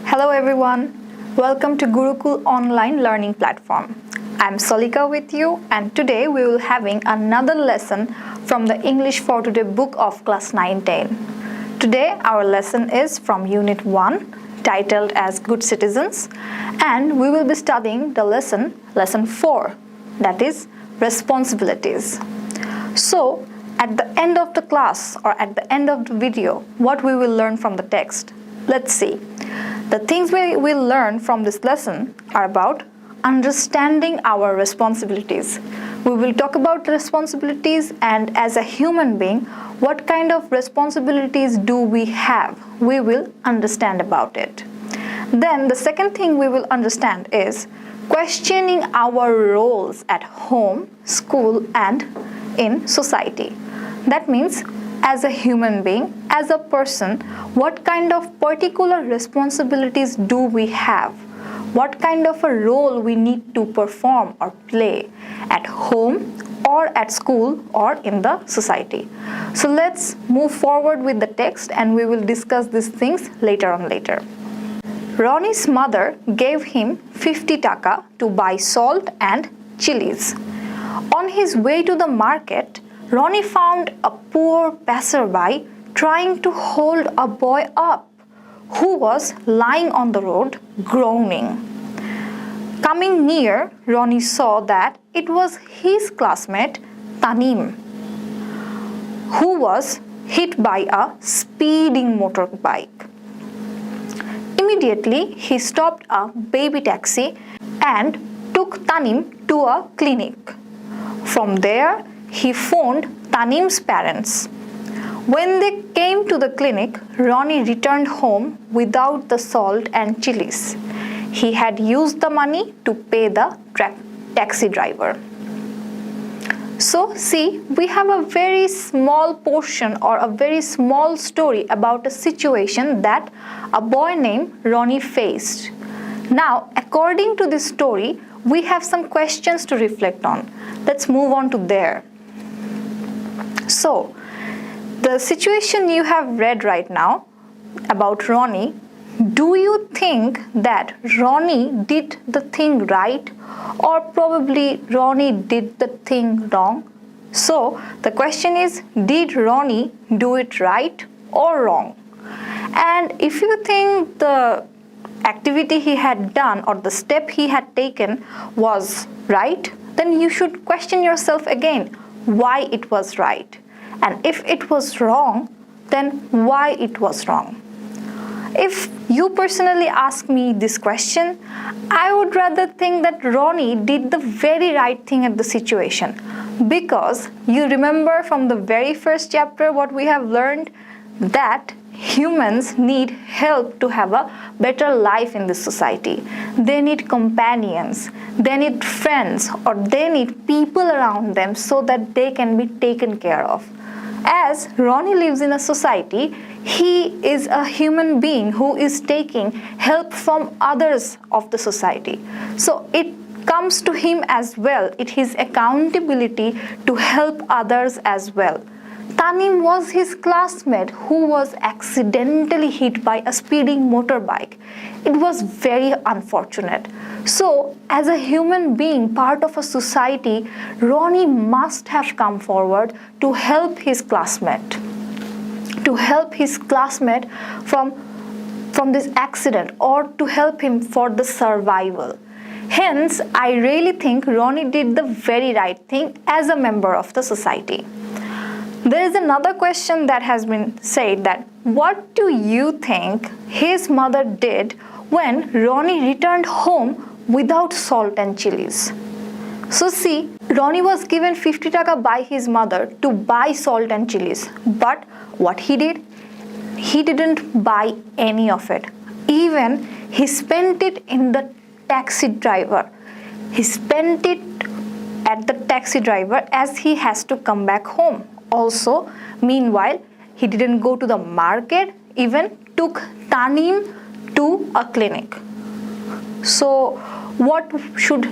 Hello everyone, welcome to Gurukul online learning platform. I'm Salika with you and today we will having another lesson from the English for Today book of class 9-10. Today our lesson is from unit 1 titled as Good Citizens and we will be studying the lesson 4, that is responsibilities. So at the end of the class or at the end of the video, what we will learn from the text? Let's see. The things we will learn from this lesson are about understanding our responsibilities. We will talk about responsibilities and as a human being, what kind of responsibilities do we have? We will understand about it. Then the second thing we will understand is questioning our roles at home, school and in society. That means as a human being, as a person, what kind of particular responsibilities do we have? What kind of a role we need to perform or play at home or at school or in the society? So let's move forward with the text and we will discuss these things later. Ronnie's mother gave him 50 taka to buy salt and chilies. On his way to the market, Ronnie found a poor passerby trying to hold a boy up who was lying on the road groaning. Coming near, Ronnie saw that it was his classmate Tanim, who was hit by a speeding motorbike. Immediately, he stopped a baby taxi and took Tanim to a clinic. From there, he phoned Tanim's parents. When they came to the clinic, Ronnie returned home without the salt and chilies. He had used the money to pay the taxi driver. So see, we have a very small portion or a very small story about a situation that a boy named Ronnie faced. Now, according to this story, we have some questions to reflect on. Let's move on to there. So, the situation you have read right now about Ronnie, do you think that Ronnie did the thing right or probably Ronnie did the thing wrong? So, the question is, did Ronnie do it right or wrong? And if you think the activity he had done or the step he had taken was right, then you should question yourself again why it was right. And if it was wrong, then why it was wrong? If you personally ask me this question, I would rather think that Ronnie did the very right thing at the situation. Because you remember from the very first chapter what we have learned, that humans need help to have a better life in this society. They need companions, they need friends, or they need people around them so that they can be taken care of. As Ronnie lives in a society, he is a human being who is taking help from others of the society. So it comes to him as well. It is his accountability to help others as well. Tanim was his classmate who was accidentally hit by a speeding motorbike. It was very unfortunate. So, as a human being, part of a society, Ronnie must have come forward to help his classmate. From this accident or to help him for the survival. Hence, I really think Ronnie did the very right thing as a member of the society. There is another question that has been said that what do you think his mother did when Ronnie returned home without salt and chilies? So see, Ronnie was given 50 taka by his mother to buy salt and chilies. But what he did? He didn't buy any of it. Even he spent it in the taxi driver. He spent it at the taxi driver as he has to come back home. Also, meanwhile, he didn't go to the market, even took Tanim to a clinic. So, what should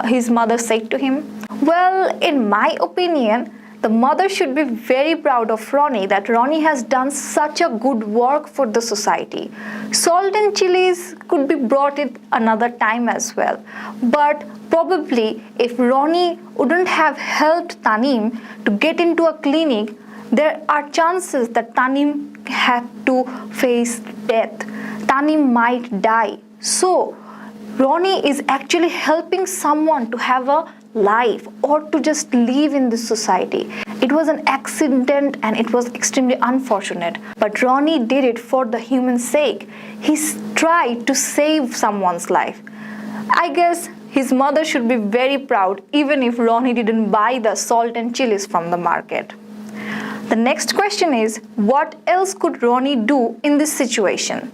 his mother say to him? Well, in my opinion, the mother should be very proud of Ronnie, that Ronnie has done such a good work for the society. Salt and chilies could be brought in another time as well. But probably if Ronnie wouldn't have helped Tanim to get into a clinic, there are chances that Tanim had to face death. Tanim might die. So Ronnie is actually helping someone to have a life or to just live in this society. It was an accident and it was extremely unfortunate. But Ronnie did it for the human sake. He tried to save someone's life. I guess his mother should be very proud even if Ronnie didn't buy the salt and chilies from the market. The next question is, what else could Ronnie do in this situation?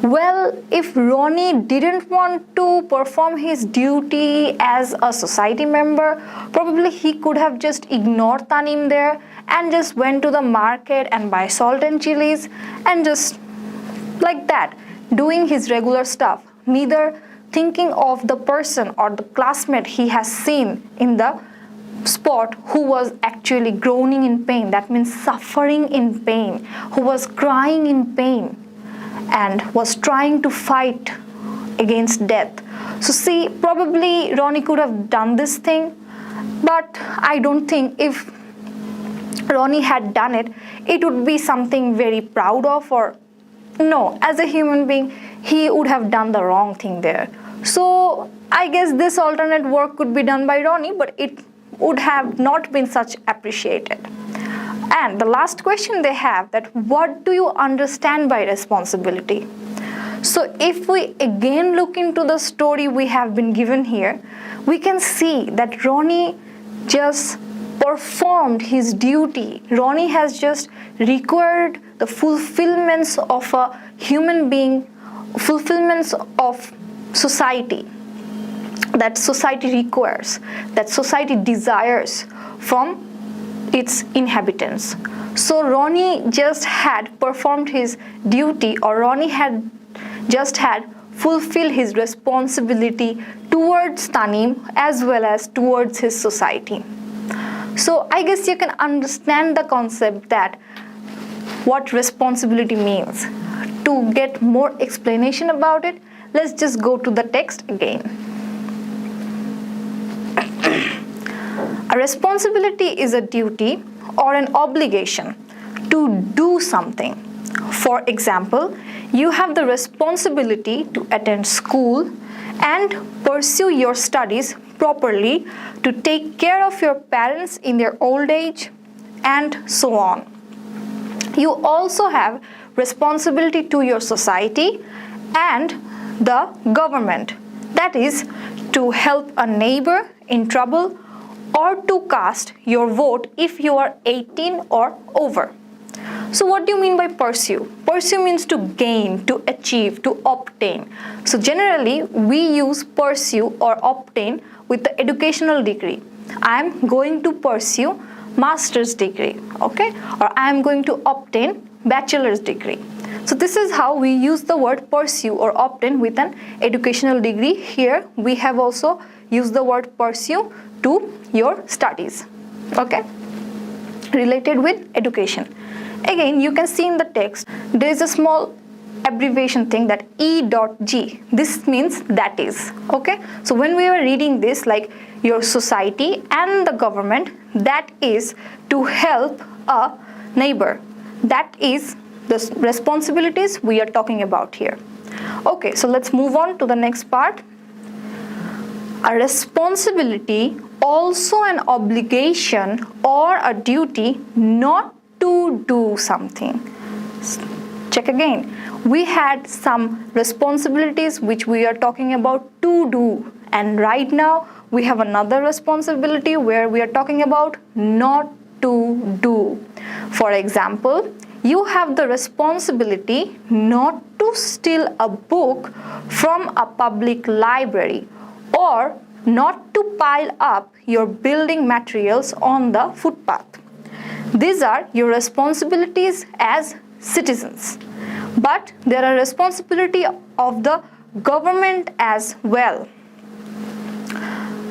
Well, if Ronnie didn't want to perform his duty as a society member, probably he could have just ignored Tanim there and just went to the market and buy salt and chilies and just like that, doing his regular stuff, neither thinking of the person or the classmate he has seen in the spot who was actually groaning in pain, that means suffering in pain, who was crying in pain and was trying to fight against death. So see, probably Ronnie could have done this thing, but I don't think if Ronnie had done it, it would be something very proud of, or no, as a human being, he would have done the wrong thing there. So I guess this alternate work could be done by Ronnie, but it would have not been such appreciated. And the last question they have, that what do you understand by responsibility? So if we again look into the story we have been given here, we can see that Ronnie just performed his duty. Ronnie has just required the fulfillments of a human being, fulfillments of society, that society requires, that society desires from its inhabitants. So Ronnie just had performed his duty, or Ronnie had just had fulfilled his responsibility towards Tanim as well as towards his society. So I guess you can understand the concept that what responsibility means. To get more explanation about it, let's just go to the text again. A responsibility is a duty or an obligation to do something. For example, you have the responsibility to attend school and pursue your studies properly, to take care of your parents in their old age, and so on. You also have responsibility to your society and the government, that is, to help a neighbor in trouble or to cast your vote if you are 18 or over. So what do you mean by pursue? Pursue means to gain, to achieve, to obtain. So generally we use pursue or obtain with the educational degree. I am going to pursue master's degree, okay? Or I am going to obtain bachelor's degree. So this is how we use the word pursue or obtain with an educational degree. Here we have also used the word pursue to your studies, okay, related with education. Again, you can see in the text there is a small abbreviation thing, that E.G. This means that is, okay. So when we were reading this, like your society and the government, that is to help a neighbor, that is the responsibilities we are talking about here. Okay, so let's move on to the next part. A responsibility, also an obligation or a duty not to do something. Check again. We had some responsibilities which we are talking about to do, and right now we have another responsibility where we are talking about not to do. For example, you have the responsibility not to steal a book from a public library, or not to pile up your building materials on the footpath. These are your responsibilities as citizens. But there are responsibility of the government as well.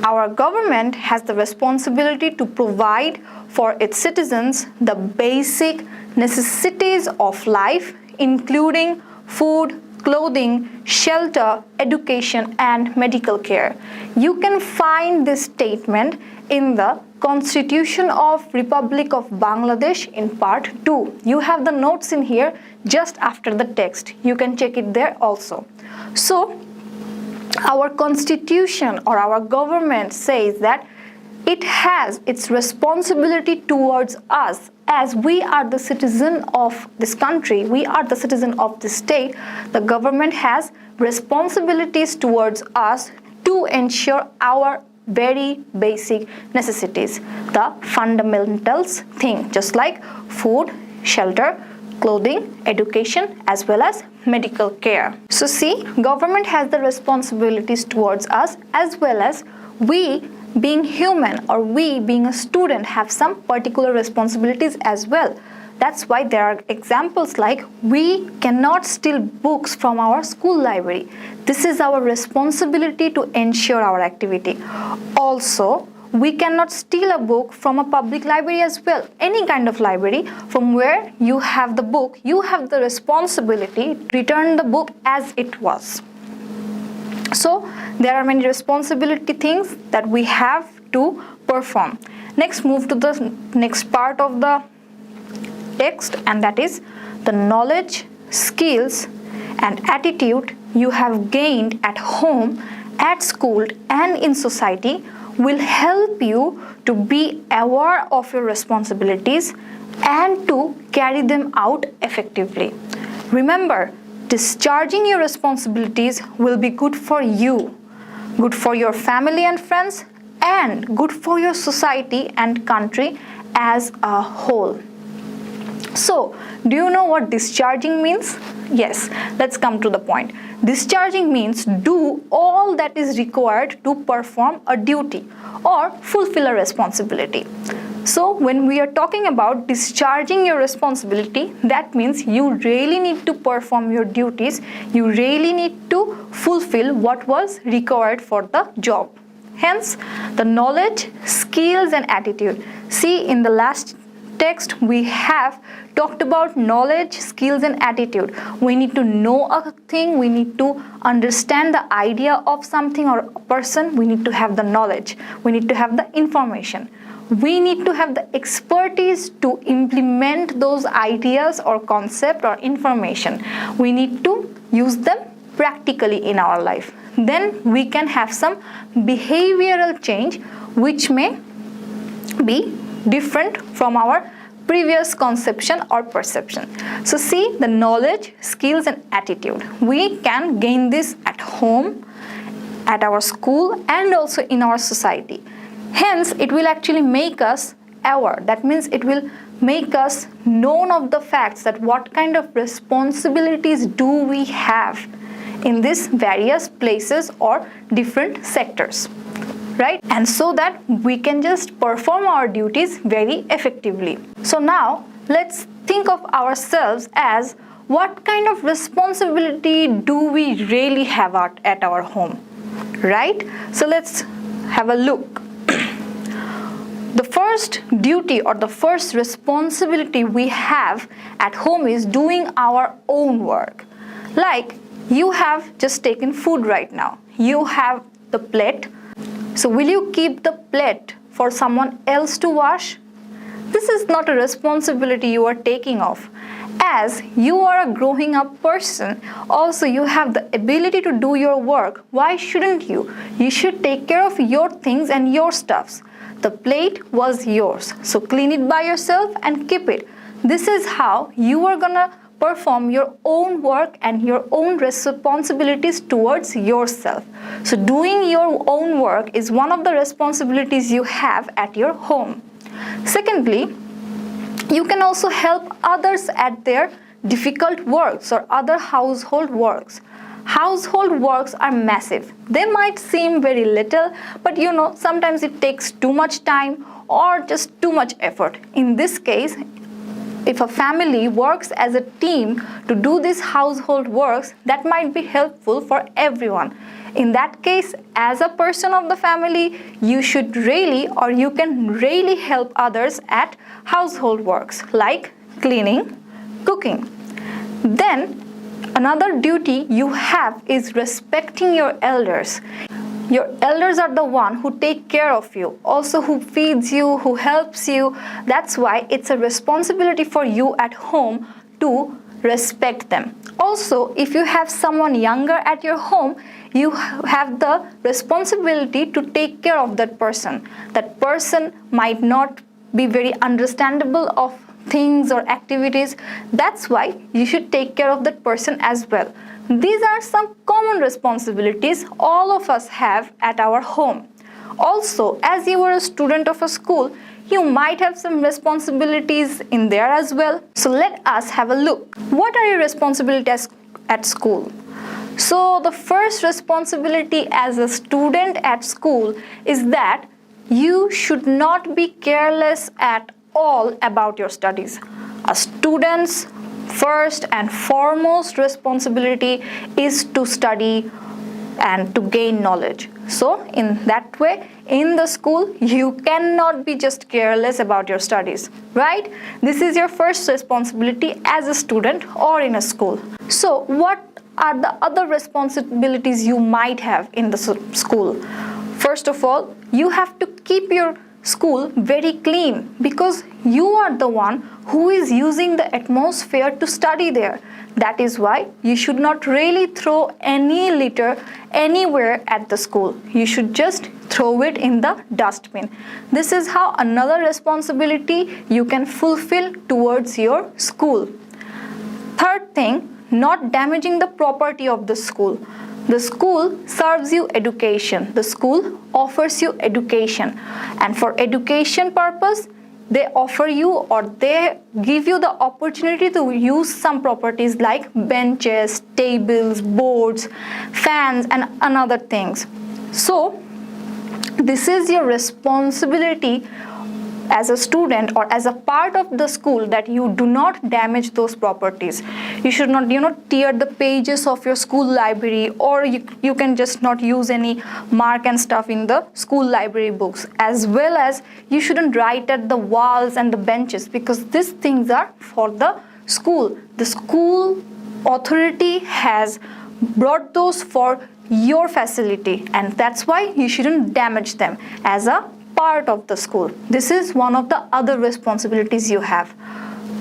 Our government has the responsibility to provide for its citizens the basic necessities of life, including food, clothing, shelter, education, and medical care. You can find this statement in the Constitution of Republic of Bangladesh in part 2. You have the notes in here just after the text. You can check it there also. So, our constitution or our government says that it has its responsibility towards us, as we are the citizen of this country, we are the citizen of this state. The government has responsibilities towards us to ensure our very basic necessities, the fundamentals thing, just like food, shelter, clothing, education, as well as medical care. So see, government has the responsibilities towards us, as well as we being human or we being a student have some particular responsibilities as well. That's why there are examples like we cannot steal books from our school library. This is our responsibility to ensure our activity. Also, we cannot steal a book from a public library as well. Any kind of library from where you have the book, you have the responsibility to return the book as it was. So there are many responsibility things that we have to perform. Next, move to the next part of the text, and that is the knowledge, skills, and attitude you have gained at home, at school, and in society will help you to be aware of your responsibilities and to carry them out effectively. Remember, discharging your responsibilities will be good for you, good for your family and friends, and good for your society and country as a whole. So, do you know what discharging means? Yes, let's come to the point. Discharging means do all that is required to perform a duty or fulfill a responsibility. So, when we are talking about discharging your responsibility, that means you really need to perform your duties, you really need to fulfill what was required for the job. Hence, the knowledge, skills, and attitude. See, in the last text we have talked about knowledge, skills, and attitude. We need to know a thing, we need to understand the idea of something or a person, we need to have the knowledge, we need to have the information. We need to have the expertise to implement those ideas or concept or information. We need to use them practically in our life. Then we can have some behavioral change which may be different from our previous conception or perception. So see, the knowledge, skills, and attitude. We can gain this at home, at our school, and also in our society. Hence, it will actually make us aware. That means it will make us known of the facts that what kind of responsibilities do we have in these various places or different sectors, right? And so that we can just perform our duties very effectively. So now, let's think of ourselves as what kind of responsibility do we really have at our home, right? So let's have a look. The first duty or the first responsibility we have at home is doing our own work. Like you have just taken food right now. You have the plate. So will you keep the plate for someone else to wash? This is not a responsibility you are taking off. As you are a growing up person, also you have the ability to do your work. Why shouldn't you? You should take care of your things and your stuffs. The plate was yours, so clean it by yourself and keep it. This is how you are gonna perform your own work and your own responsibilities towards yourself. So doing your own work is one of the responsibilities you have at your home. Secondly, you can also help others at their difficult works or other household works. Household works are massive. They might seem very little, but you know, sometimes it takes too much time or just too much effort. In this case, if a family works as a team to do these household works, that might be helpful for everyone. In that case, as a person of the family, you should really or you can really help others at household works like cleaning, cooking. Then another duty you have is respecting your elders. Your elders are the one who take care of you, also who feeds you, who helps you. That's why it's a responsibility for you at home to respect them. Also, if you have someone younger at your home, you have the responsibility to take care of that person. That person might not be very understandable of things or activities. That's why you should take care of that person as well. These are some common responsibilities all of us have at our home. Also, as you are a student of a school, you might have some responsibilities in there as well. So let us have a look. What are your responsibilities at school? So the first responsibility as a student at school is that you should not be careless at all about your studies. A student's first and foremost responsibility is to study and to gain knowledge. So in that way, in the school, you cannot be just careless about your studies, right? This is your first responsibility as a student or in a school. So what are the other responsibilities you might have in the school? First of all, you have to keep your school very clean because you are the one who is using the atmosphere to study there. That is why you should not really throw any litter anywhere at the school. You should just throw it in the dustbin. This is how another responsibility you can fulfill towards your school. Third thing, not damaging the property of the school. The school serves you education. The school offers you education. And for education purpose, they offer you or they give you the opportunity to use some properties like benches, tables, boards, fans, and other things. So, this is your responsibility as a student or as a part of the school that you do not damage those properties. You should not, tear the pages of your school library, or you can just not use any mark and stuff in the school library books. As well as you shouldn't write at the walls and the benches because these things are for the school. The school authority has brought those for your facility, and that's why you shouldn't damage them as a part of the school. This is one of the other responsibilities you have.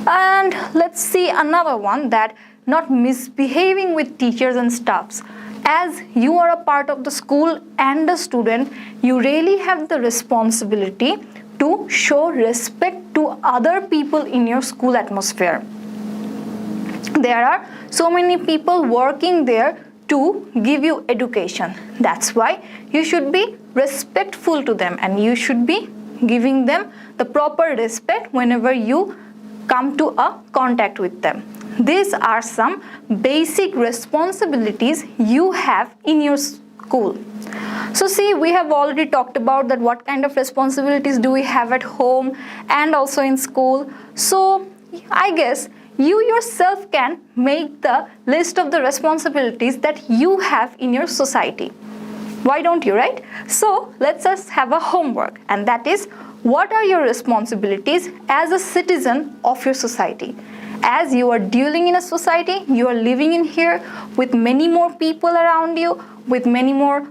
And let's see another one, that not misbehaving with teachers and staffs. As you are a part of the school and a student, you really have the responsibility to show respect to other people in your school atmosphere. There are so many people working there to give you education. That's why you should be respectful to them and you should be giving them the proper respect whenever you come to a contact with them. These are some basic responsibilities you have in your school. So see, we have already talked about that what kind of responsibilities do we have at home and also in school. So I guess you yourself can make the list of the responsibilities that you have in your society. Why don't you, right? So let's just have a homework, and that is, what are your responsibilities as a citizen of your society? As you are dealing in a society, you are living in here with many more people around you, with many more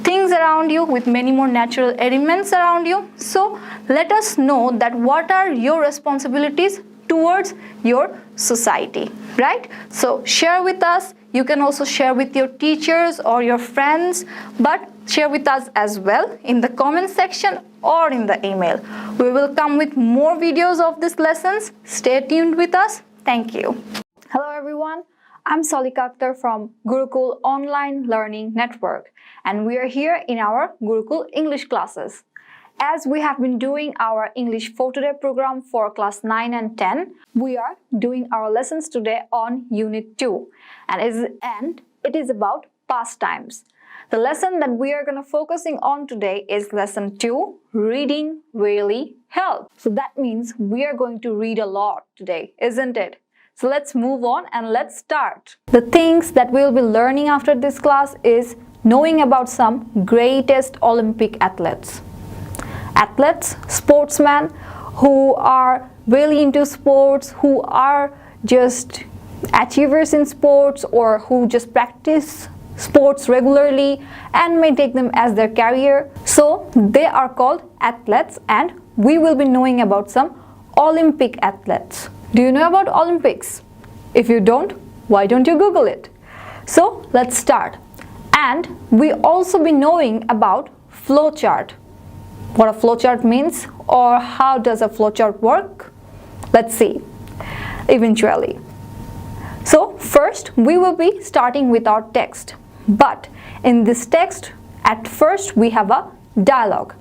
things around you, with many more natural elements around you. So let us know that what are your responsibilities towards your society, right? So share with us. You can also share with your teachers or your friends, but share with us as well in the comment section or in the email. We will come with more videos of these lessons. Stay tuned with us. Thank you. Hello everyone. I'm Salika Akhtar from Gurukul Online Learning Network, and we are here in our Gurukul English classes. As we have been doing our English for Today program for class 9 and 10, we are doing our lessons today on Unit 2, and it is about pastimes. The lesson that we are going to focusing on today is lesson 2, reading really helps. So that means we are going to read a lot today, isn't it? So let's move on and let's start. The things that we'll be learning after this class is knowing about some greatest Olympic athletes. Athletes, sportsmen who are really into sports, who are just achievers in sports or who just practice sports regularly and may take them as their career. So they are called athletes, and we will be knowing about some Olympic athletes. Do you know about Olympics? If you don't, why don't you Google it? So let's start. And we also be knowing about flowchart. What a flowchart means or how does a flowchart work? Let's see eventually. So first we will be starting with our text. But in this text, at first we have a dialogue.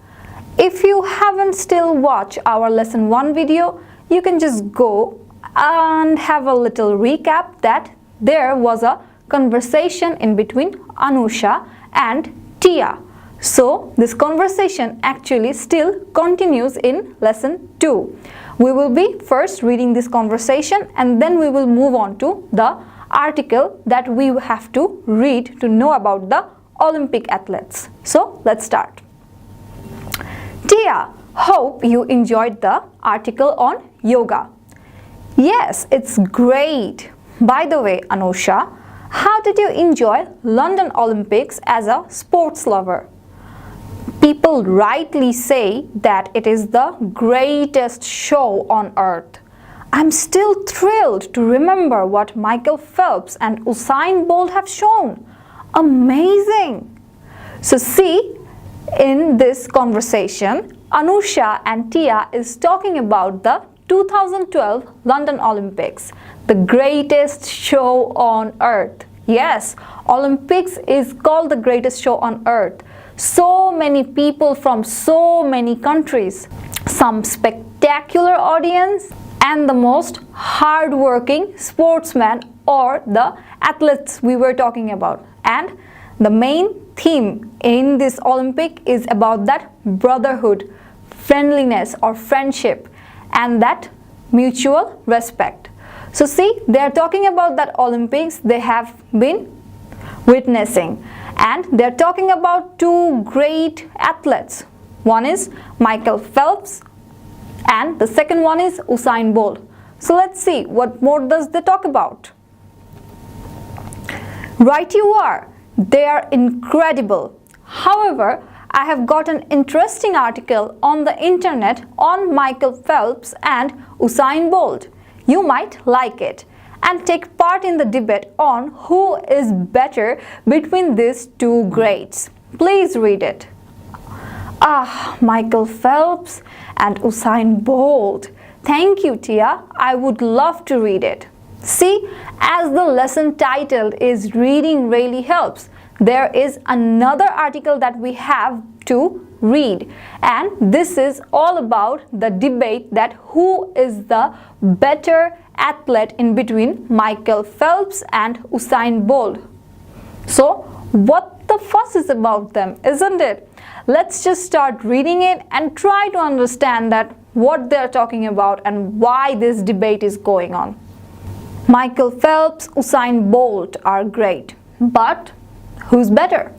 If you haven't still watched our lesson 1 video, you can just go and have a little recap that there was a conversation in between Anusha and Tia. So this conversation actually still continues in lesson 2. We will be first reading this conversation and then we will move on to the article that we have to read to know about the Olympic athletes. So let's start. Tia, hope you enjoyed the article on yoga. Yes, it's great. By the way, Anusha, how did you enjoy London Olympics as a sports lover? People rightly say that it is the greatest show on earth. I'm still thrilled to remember what Michael Phelps and Usain Bolt have shown. Amazing! So see, in this conversation, Anusha and Tia is talking about the 2012 London Olympics, the greatest show on earth. Yes, Olympics is called the greatest show on earth. So many people from so many countries, some spectacular audience, and the most hard-working sportsmen or the athletes we were talking about. And the main theme in this Olympic is about that brotherhood, friendliness or friendship, and that mutual respect. So see, they are talking about that Olympics they have been witnessing, and they are talking about two great athletes. One is Michael Phelps and the second one is Usain Bolt. So let's see what more does they talk about. Right you are. They are incredible. However, I have got an interesting article on the internet on Michael Phelps and Usain Bolt. You might like it and take part in the debate on who is better between these two greats. Please read it. Ah, Michael Phelps and Usain Bolt. Thank you, Tia. I would love to read it. See, as the lesson titled is Reading Really Helps, there is another article that we have to read, and this is all about the debate that who is the better athlete in between Michael Phelps and Usain Bolt. So what the fuss is about them, isn't it? Let's just start reading it and try to understand that what they're talking about and why this debate is going on. Michael Phelps, Usain Bolt are great, but who's better?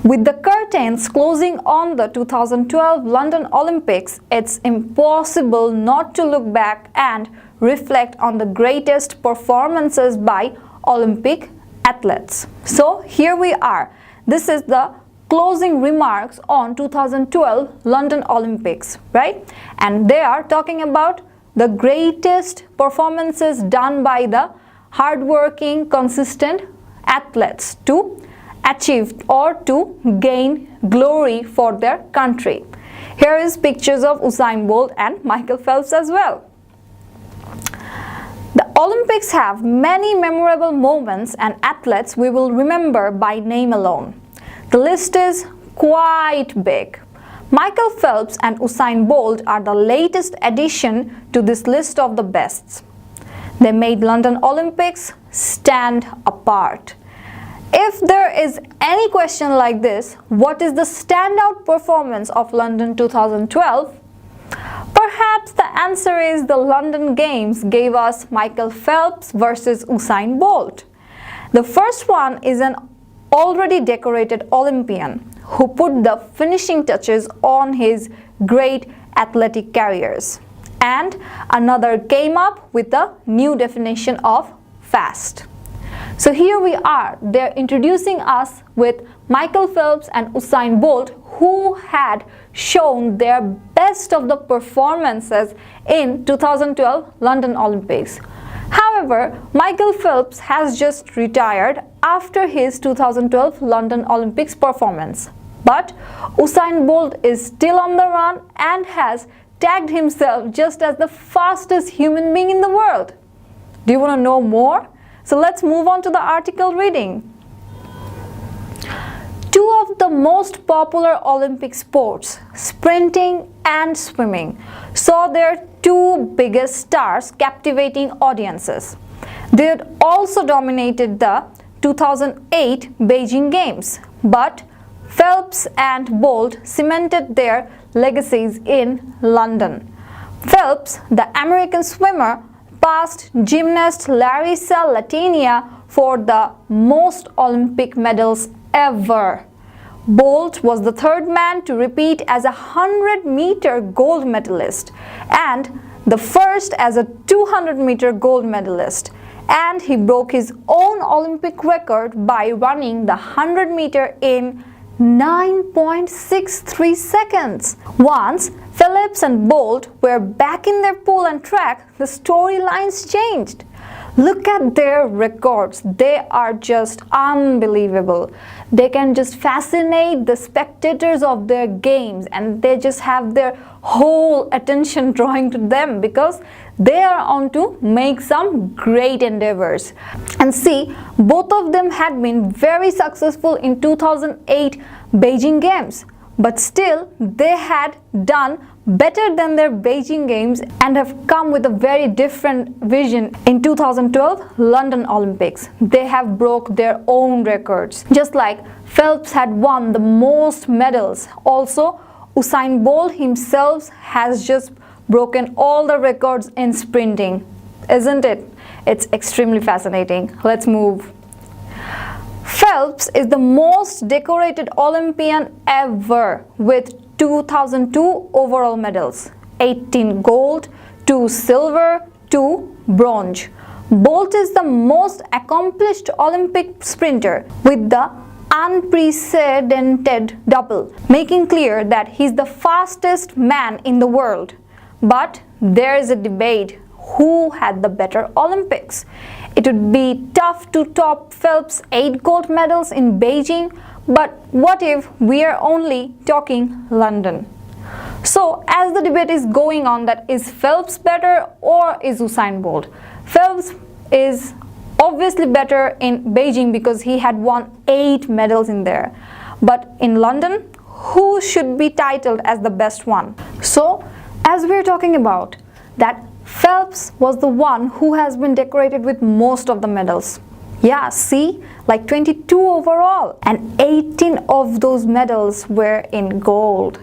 With the curtains closing on the 2012 London Olympics, it's impossible not to look back and reflect on the greatest performances by Olympic athletes. So here we are. This is the closing remarks on 2012 London Olympics, right? And they are talking about the greatest performances done by the hardworking, consistent athletes to achieve or to gain glory for their country. Here is pictures of Usain Bolt and Michael Phelps as well. The Olympics have many memorable moments and athletes we will remember by name alone. The list is quite big. Michael Phelps and Usain Bolt are the latest addition to this list of the bests. They made London Olympics stand apart. If there is any question like this, what is the standout performance of London 2012? Perhaps the answer is the London Games gave us Michael Phelps versus Usain Bolt. The first one is an already decorated Olympian who put the finishing touches on his great athletic careers. And another came up with a new definition of fast. So here we are, they're introducing us with Michael Phelps and Usain Bolt, who had shown their best of the performances in 2012 London Olympics. However, Michael Phelps has just retired after his 2012 London Olympics performance. But Usain Bolt is still on the run and has tagged himself just as the fastest human being in the world. Do you want to know more? So let's move on to the article reading. Two of the most popular Olympic sports, sprinting and swimming, saw their two biggest stars captivating audiences. They had also dominated the 2008 Beijing Games, but Phelps and Bolt cemented their legacies in London. Phelps, the American swimmer, passed gymnast Larissa Latania for the most Olympic medals ever. Bolt was the third man to repeat as a 100-meter gold medalist and the first as a 200-meter gold medalist. And he broke his own Olympic record by running the 100-meter in 9.63 seconds. Once Phelps and Bolt were back in their pole and track, the storylines changed. Look at their records. They are just unbelievable. They can just fascinate the spectators of their games, and they just have their whole attention drawing to them because they are on to make some great endeavors. And see, both of them had been very successful in 2008 Beijing Games, but still they had done better than their Beijing Games and have come with a very different vision in 2012 London Olympics. They have broke their own records. Just like Phelps had won the most medals, also Usain Bolt himself has just broken all the records in sprinting. Isn't it? It's extremely fascinating. Let's move. Phelps is the most decorated Olympian ever with 2002 overall medals, 18 gold, 2 silver, 2 bronze. Bolt is the most accomplished Olympic sprinter with the unprecedented double, making clear that he's the fastest man in the world. But there is a debate who had the better Olympics. It would be tough to top Phelps' 8 gold medals in Beijing, but what if we are only talking London? So as the debate is going on, that is Phelps better or is Usain Bolt? Phelps is obviously better in Beijing because he had won 8 medals in there. But in London, who should be titled as the best one? So as we're talking about that, Phelps was the one who has been decorated with most of the medals. Yeah, see, like 22 overall, and 18 of those medals were in gold.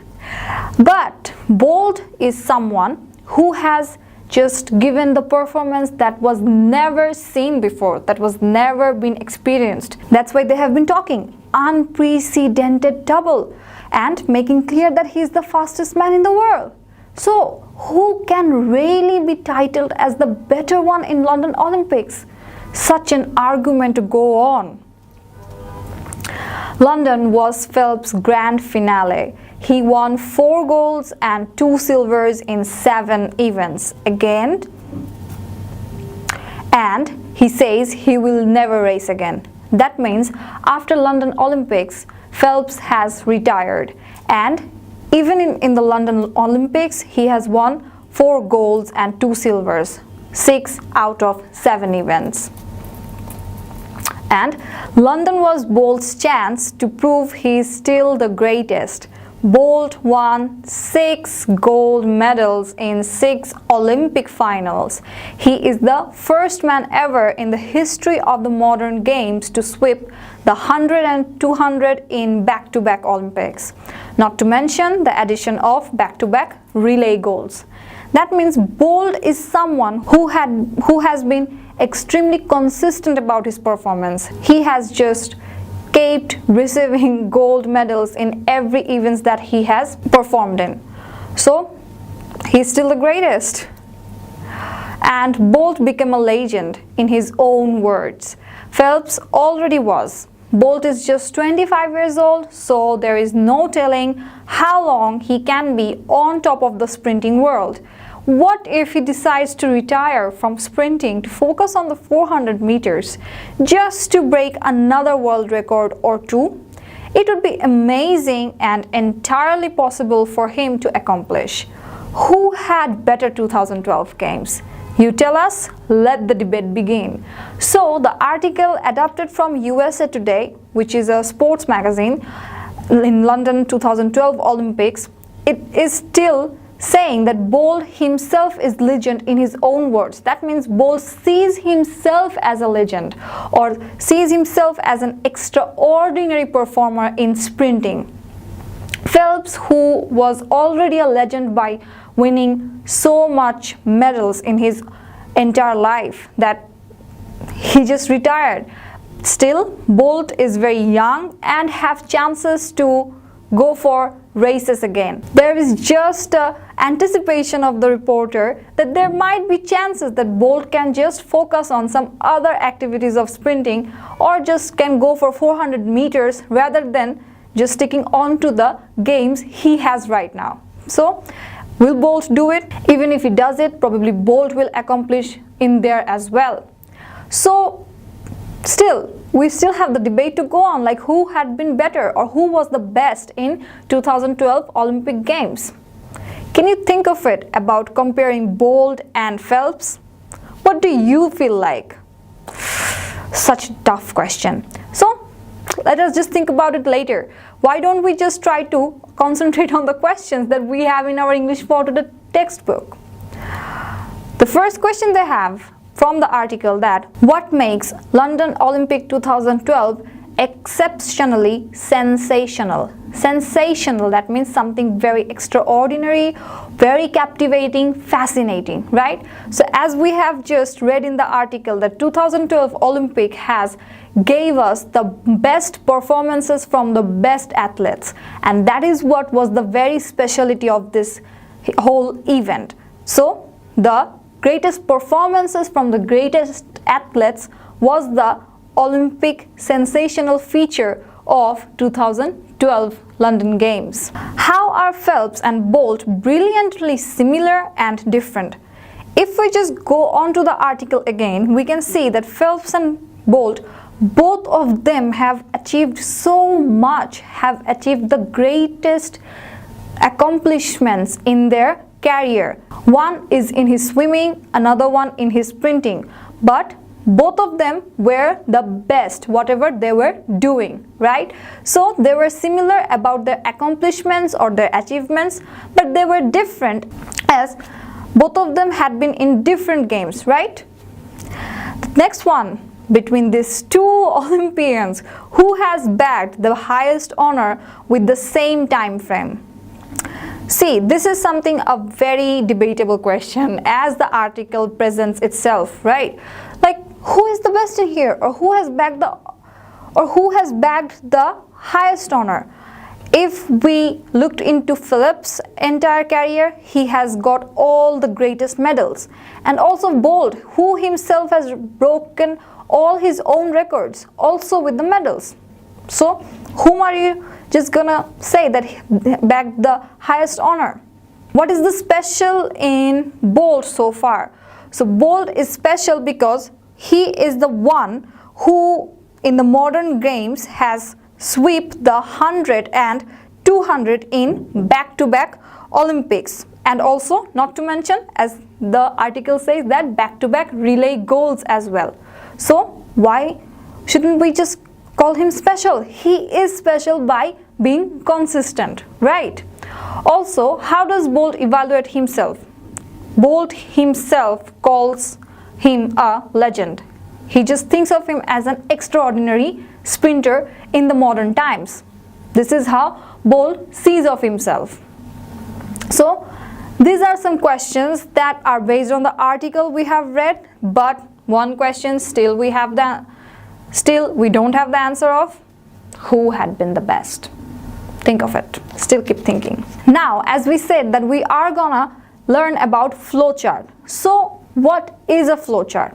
But Bolt is someone who has just given the performance that was never seen before, that was never been experienced. That's why they have been talking unprecedented double and making clear that he's the fastest man in the world. So who can really be titled as the better one in London Olympics? Such an argument to go on. London was Phelps' grand finale. He won 4 golds and 2 silvers in 7 events again, and he says he will never race again. That means after London Olympics, Phelps has retired, and even in the London Olympics, he has won 4 golds and 2 silvers, 6 out of 7 events. And London was Bolt's chance to prove he is still the greatest. Bolt won 6 gold medals in 6 Olympic finals. He is the first man ever in the history of the modern games to sweep the 100 and 200 in back-to-back Olympics. Not to mention the addition of back-to-back relay golds. That means Bolt is someone who has been extremely consistent about his performance. He has just kept receiving gold medals in every events that he has performed in. So he's still the greatest. And Bolt became a legend in his own words. Phelps already was. Bolt is just 25 years old, so there is no telling how long he can be on top of the sprinting world. What if he decides to retire from sprinting to focus on the 400 meters just to break another world record or two? It would be amazing and entirely possible for him to accomplish. Who had better 2012 games? You tell us, let the debate begin. So the article adapted from USA Today, which is a sports magazine, in London 2012 Olympics, it is still saying that Bolt himself is legend in his own words. That means Bolt sees himself as a legend or sees himself as an extraordinary performer in sprinting. Phelps, who was already a legend by winning so much medals in his entire life that he just retired. Still, Bolt is very young and have chances to go for races again. There is just anticipation of the reporter that there might be chances that Bolt can just focus on some other activities of sprinting or just can go for 400 meters rather than just sticking on to the games he has right now. So, will Bolt do it? Even if he does it, probably Bolt will accomplish in there as well. So, we still have the debate to go on, like who had been better or who was the best in 2012 Olympic Games. Can you think of it about comparing Bolt and Phelps? What do you feel like? Such a tough question. So, let us just think about it later. Why don't we just try to concentrate on the questions that we have in our English for Today textbook? The first question they have from the article that what makes London Olympic 2012 exceptionally sensational? Sensational, that means something very extraordinary, very captivating, fascinating, right? So as we have just read in the article that 2012 Olympic gave us the best performances from the best athletes, and that is what was the very specialty of this whole event. So the greatest performances from the greatest athletes was the Olympic sensational feature of 2012 London Games. How are Phelps and Bolt brilliantly similar and different? If we just go on to the article again, we can see that Phelps and Bolt, both of them have achieved so much, have achieved the greatest accomplishments in their career. One is in his swimming, another one in his sprinting, but both of them were the best whatever they were doing, right? So they were similar about their accomplishments or their achievements, but they were different as both of them had been in different games, right? The next one, between these two Olympians, who has bagged the highest honor with the same time frame? See, this is a very debatable question as the article presents itself, right? Like, who is the best in here, or who has bagged the highest honor? If we looked into Phelps' entire career, he has got all the greatest medals, and also Bolt, who himself has broken all his own records, also with the medals. So, whom are you just gonna say that bagged the highest honor? What is the special in Bolt so far? So Bolt is special because he is the one who in the modern games has swept the 100 and 200 in back-to-back Olympics, and also not to mention, as the article says, that back-to-back relay golds as well. So why shouldn't we just call him special? He is special by being consistent, right? Also, how does Bolt evaluate himself? Bolt himself calls him a legend. He just thinks of him as an extraordinary sprinter in the modern times. This is how Bolt sees of himself. So these are some questions that are based on the article we have read, but one question still we don't have the answer of. Who had been the best? Think of it. Still keep thinking. Now, as we said that we are gonna learn about flowchart. So what is a flowchart?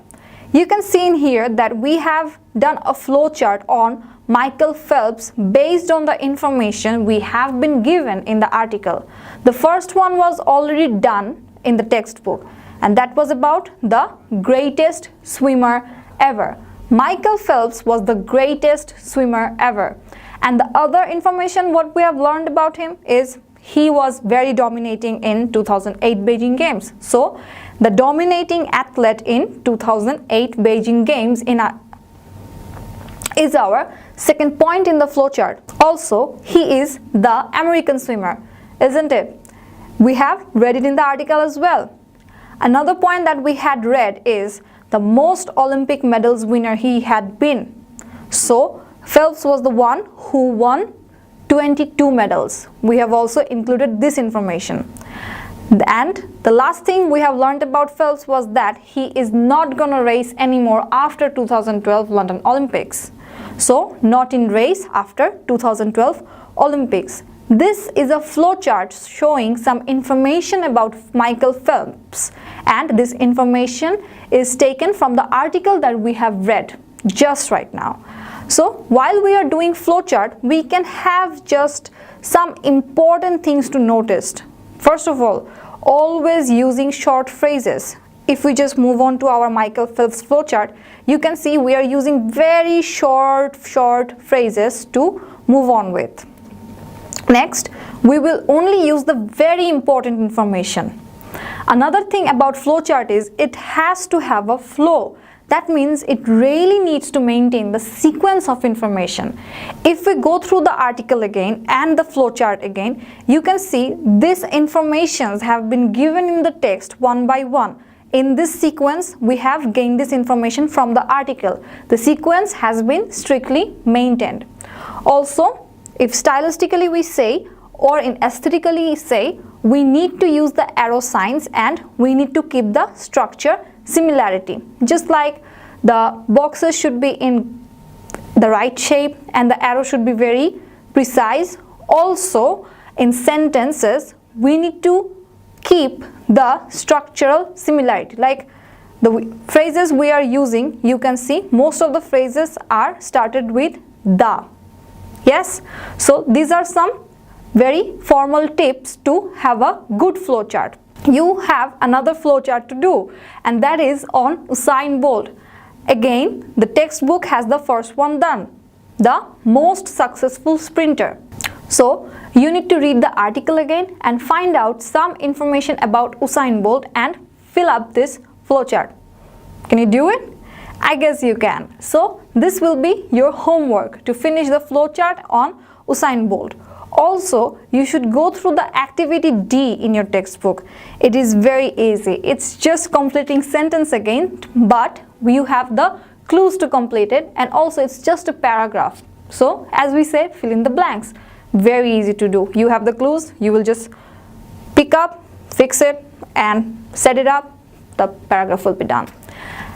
You can see in here that we have done a flowchart on Michael Phelps based on the information we have been given in the article. The first one was already done in the textbook, and that was about the greatest swimmer ever. Michael Phelps was the greatest swimmer ever. And the other information what we have learned about him is he was very dominating in 2008 Beijing Games. So the dominating athlete in 2008 Beijing Games is our second point in the flowchart. Also, he is the American swimmer, isn't it? We have read it in the article as well. Another point that we had read is the most Olympic medals winner he had been. So Phelps was the one who won 22 medals. We have also included this information. And the last thing we have learned about Phelps was that he is not gonna race anymore after 2012 London Olympics. So not in race after 2012 Olympics. This is a flowchart showing some information about Michael Phelps, and this information is taken from the article that we have read just right now. So while we are doing flowchart, we can have just some important things to notice. First of all, always using short phrases. If we just move on to our Michael Phelps flowchart, you can see we are using very short phrases to move on with. Next, we will only use the very important information. Another thing about flowchart is it has to have a flow. That means it really needs to maintain the sequence of information. If we go through the article again and the flowchart again, you can see these informations have been given in the text one by one. In this sequence, we have gained this information from the article. The sequence has been strictly maintained. Also, if stylistically we say, or in aesthetically say, we need to use the arrow signs and we need to keep the structure similarity. Just like the boxes should be in the right shape and the arrow should be very precise. Also, in sentences, we need to keep the structural similarity. Like the phrases we are using, you can see most of the phrases are started with the. Yes, so these are some very formal tips to have a good flowchart. You have another flowchart to do, and that is on Usain Bolt. Again, the textbook has the first one done, the most successful sprinter. So you need to read the article again and find out some information about Usain Bolt and fill up this flowchart. Can you do it? I guess you can. So this will be your homework to finish the flowchart on Usain Bolt. Also, you should go through the activity D in your textbook. It is very easy. It's just completing sentence again, but you have the clues to complete it, and also it's just a paragraph. So as we say, fill in the blanks. Very easy to do. You have the clues, you will just pick up, fix it and set it up. The paragraph will be done.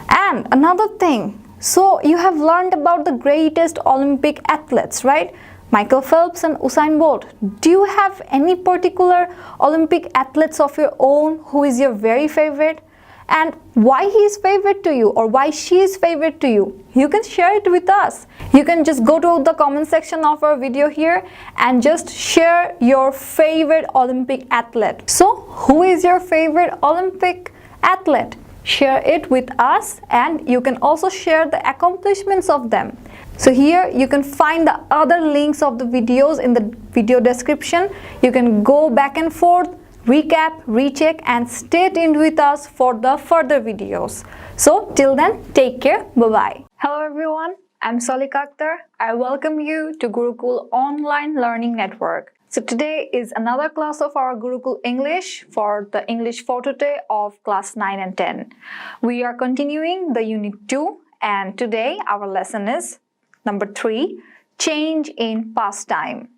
And another thing, so you have learned about the greatest Olympic athletes, right? Michael Phelps and Usain Bolt. Do you have any particular Olympic athletes of your own who is your very favorite? And why he is favorite to you or why she is favorite to you? You can share it with us. You can just go to the comment section of our video here and just share your favorite Olympic athlete. So who is your favorite Olympic athlete? Share it with us, and you can also share the accomplishments of them. So here you can find the other links of the videos in the video description. You can go back and forth, recap, recheck, and stay tuned with us for the further videos. So till then, take care. Bye-bye. Hello everyone, I'm Salika Akhtar. I welcome you to Gurukul Online Learning Network. So today is another class of our Gurukul English for the English for today of class 9 and 10. We are continuing the unit 2, and today our lesson is Number 3, change in pastime.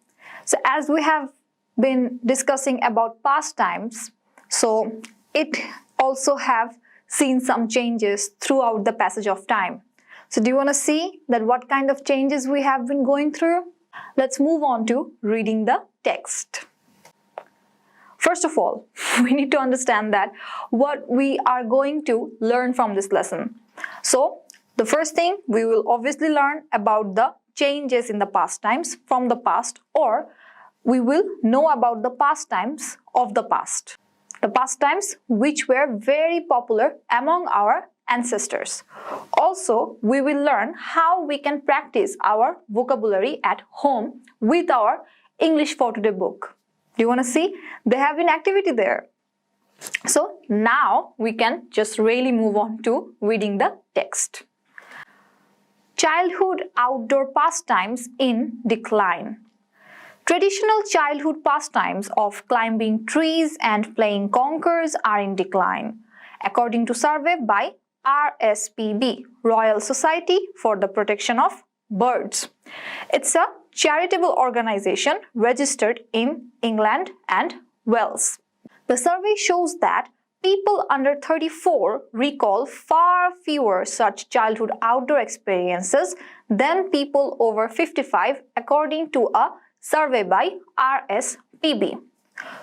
So as we have been discussing about pastimes, so it also have seen some changes throughout the passage of time. So do you want to see that what kind of changes we have been going through? Let's move on to reading the text. First of all, we need to understand that what we are going to learn from this lesson. So the first thing, we will obviously learn about the changes in the pastimes from the past, or we will know about the pastimes of the past. The pastimes which were very popular among our ancestors. Also, we will learn how we can practice our vocabulary at home with our English for Today book. Do you want to see? They have an activity there. So now we can just really move on to reading the text. Childhood outdoor pastimes in decline. Traditional childhood pastimes of climbing trees and playing conkers are in decline, according to survey by RSPB, Royal Society for the Protection of Birds. It's a charitable organization registered in England and Wales. The survey shows that people under 34 recall far fewer such childhood outdoor experiences than people over 55, according to a survey by RSPB.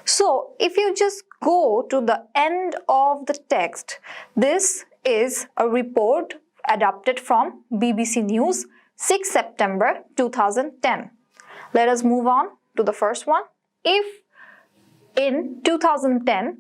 So, if you just go to the end of the text, this is a report adapted from BBC News, 6 September 2010. Let us move on to the first one. If in 2010,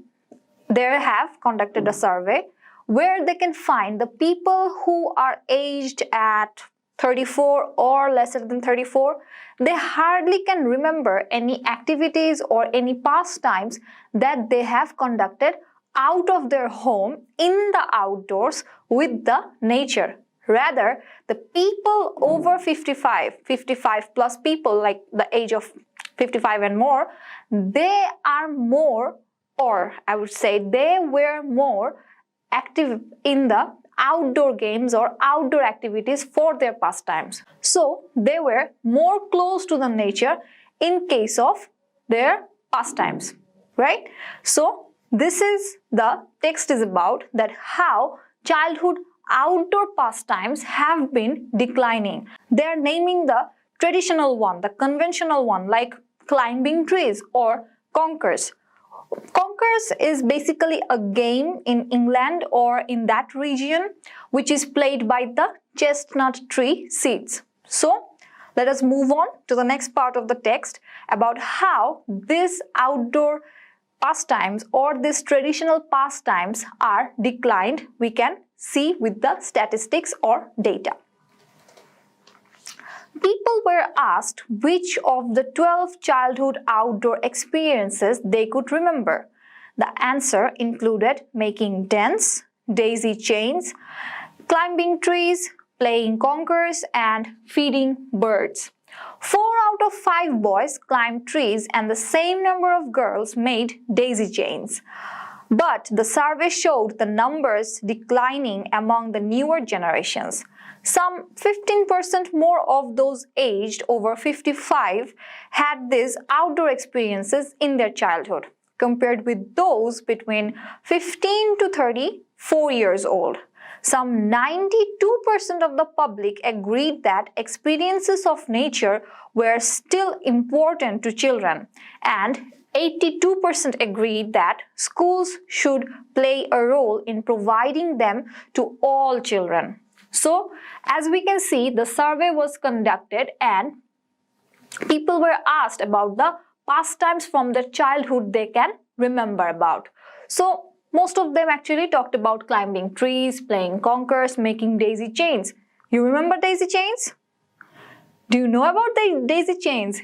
they have conducted a survey where they can find the people who are aged at 34 or lesser than 34, they hardly can remember any activities or any pastimes that they have conducted out of their home in the outdoors with the nature. Rather, the people over 55 plus people, like the age of 55 and more, they are more, or I would say they were more active in the outdoor games or outdoor activities for their pastimes. So they were more close to the nature in case of their pastimes, right? So this is the text is about that how childhood outdoor pastimes have been declining. They are naming the traditional one, the conventional one, like climbing trees or conkers. Conkers is basically a game in England or in that region which is played by the chestnut tree seeds. So let us move on to the next part of the text about how these outdoor pastimes or these traditional pastimes are declined. We can see with the statistics or data. People were asked which of the 12 childhood outdoor experiences they could remember. The answer included making dents, daisy chains, climbing trees, playing conkers, and feeding birds. 4 out of 5 boys climbed trees and the same number of girls made daisy chains. But the survey showed the numbers declining among the newer generations. Some 15% more of those aged over 55 had these outdoor experiences in their childhood, compared with those between 15 to 34 years old. Some 92% of the public agreed that experiences of nature were still important to children, and 82% agreed that schools should play a role in providing them to all children. So, as we can see, the survey was conducted and people were asked about the pastimes from their childhood they can remember about. So, most of them actually talked about climbing trees, playing conkers, making daisy chains. You remember daisy chains? Do you know about the daisy chains?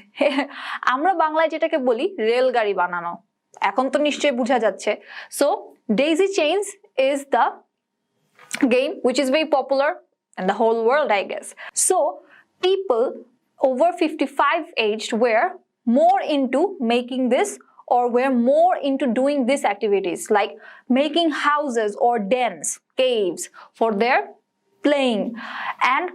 আমরা বাংলায় যেটাকে বলি রেলগাড়ি বানানো। এখন তো নিশ্চয়ই বোঝা যাচ্ছে। So, daisy chains is the game which is very popular in the whole world, I guess. So, people over 55 aged were more into making this or were more into doing these activities like making houses or dens, caves for their playing. And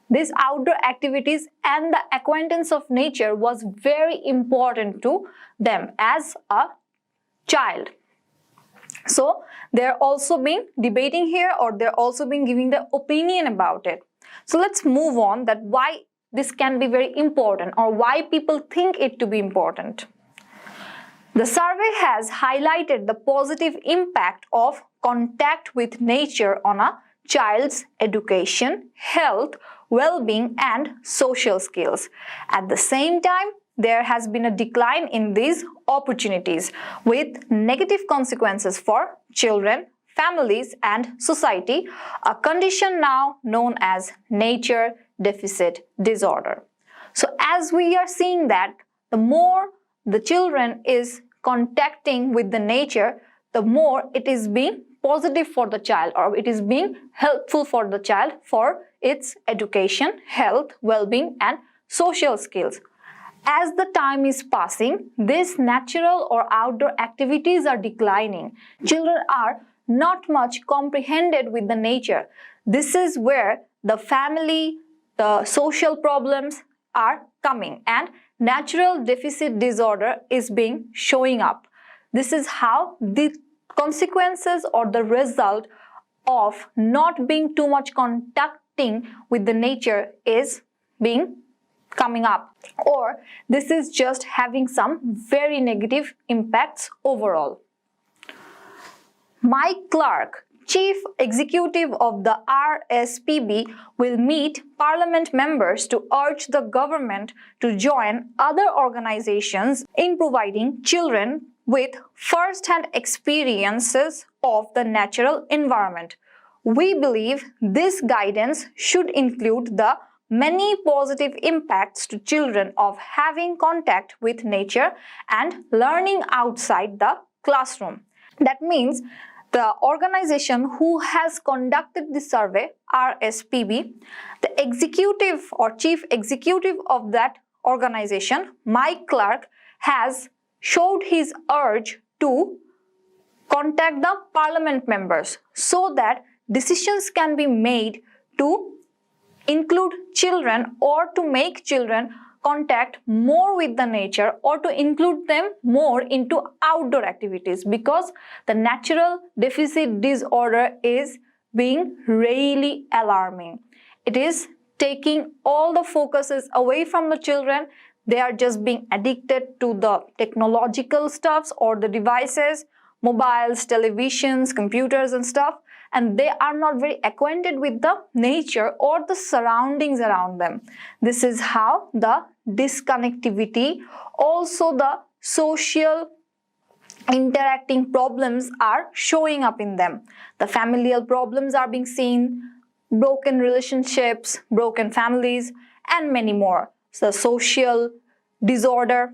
these outdoor activities and the acquaintance of nature was very important to them as a child. So they're also been debating here, or they're also been giving their opinion about it. So let's move on, that why this can be very important, or why people think it to be important. The survey has highlighted the positive impact of contact with nature on a child's education, health, well-being and social skills. At the same time, there has been a decline in these opportunities with negative consequences for children, families and society, a condition now known as nature deficit disorder. So as we are seeing that the more the children is contacting with the nature, the more it is being positive for the child, or it is being helpful for the child for its education, health, well-being and social skills. As the time is passing, these natural or outdoor activities are declining. Children are not much comprehended with the nature. This is where the family, the social problems are coming, and natural deficit disorder is being showing up. This is how the consequences or the result of not being too much contacting with the nature is being coming up, or this is just having some very negative impacts overall. Mike Clark, Chief Executive of the RSPB, will meet Parliament members to urge the government to join other organizations in providing children with first-hand experiences of the natural environment. We believe this guidance should include the many positive impacts to children of having contact with nature and learning outside the classroom. That means the organization who has conducted the survey, RSPB, the executive or chief executive of that organization, Mike Clark, has showed his urge to contact the parliament members so that decisions can be made to include children, or to make children contact more with the nature, or to include them more into outdoor activities, because the natural deficit disorder is being really alarming. It is taking all the focuses away from the children. They are just being addicted to the technological stuffs or the devices, mobiles, televisions, computers and stuff, and they are not very acquainted with the nature or the surroundings around them. This is how the disconnectivity, also the social interacting problems are showing up in them. The familial problems are being seen, broken relationships, broken families, and many more. So social disorder,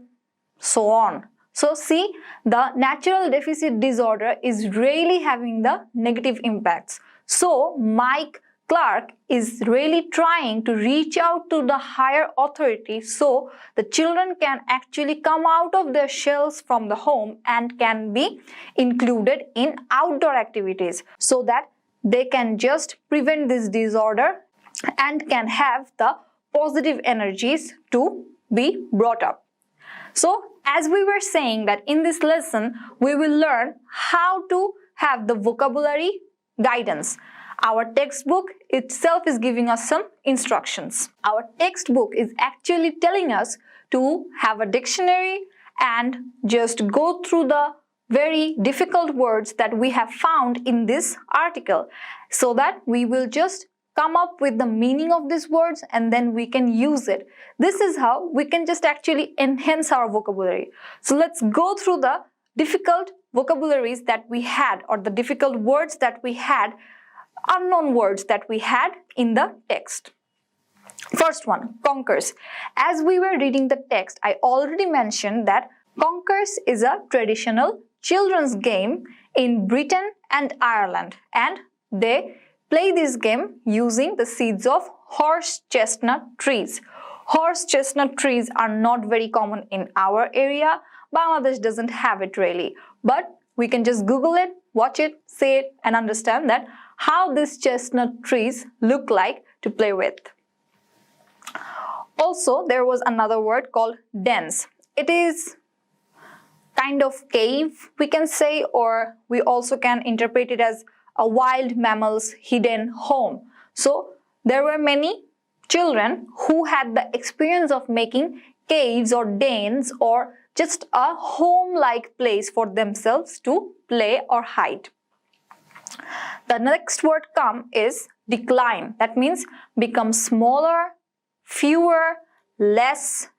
so on. So see, the natural deficit disorder is really having the negative impacts. So Mike Clark is really trying to reach out to the higher authority so the children can actually come out of their shells from the home and can be included in outdoor activities, so that they can just prevent this disorder and can have the positive energies to be brought up. So as we were saying that in this lesson, we will learn how to have the vocabulary guidance. Our textbook itself is giving us some instructions. Our textbook is actually telling us to have a dictionary and just go through the very difficult words that we have found in this article, so that we will just come up with the meaning of these words and then we can use it. This is how we can just actually enhance our vocabulary. So let's go through the difficult vocabularies that we had, or the difficult words that we had, unknown words that we had in the text. First one, conkers. As we were reading the text, I already mentioned that conkers is a traditional children's game in Britain and Ireland, and they play this game using the seeds of horse chestnut trees. Horse chestnut trees are not very common in our area. Bangladesh doesn't have it really, but we can just Google it, watch it, see it and understand that how these chestnut trees look like to play with. Also, there was another word called dens. It is kind of cave, we can say, or we also can interpret it as a wild mammal's hidden home. So there were many children who had the experience of making caves or dens or just a home-like place for themselves to play or hide. The next word come is decline. That means become smaller, fewer, less,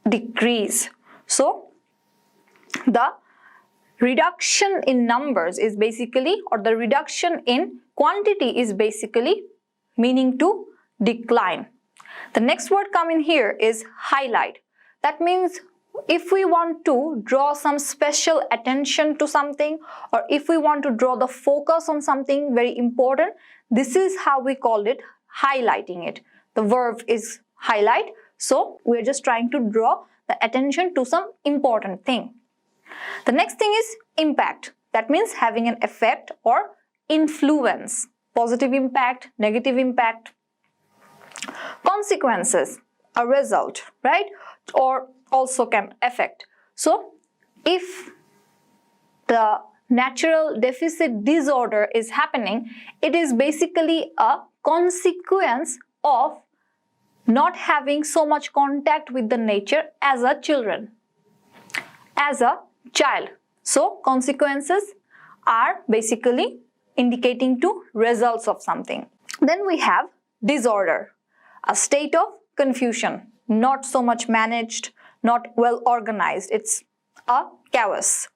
decrease. So the reduction in numbers is basically, or the reduction in quantity is basically meaning to decline. The next word coming here is highlight. That means if we want to draw some special attention to something, or if we want to draw the focus on something very important, this is how we call it, highlighting it. The verb is highlight, so we're just trying to draw the attention to some important thing. The next thing is impact. That means having an effect or influence. Positive impact, negative impact. Consequences, a result, right? Or also can affect. So if the natural deficit disorder is happening, it is basically a consequence of not having so much contact with the nature as a child. So consequences are basically indicating to results of something. Then we have disorder, a state of confusion, not so much managed, not well organized. It's a chaos.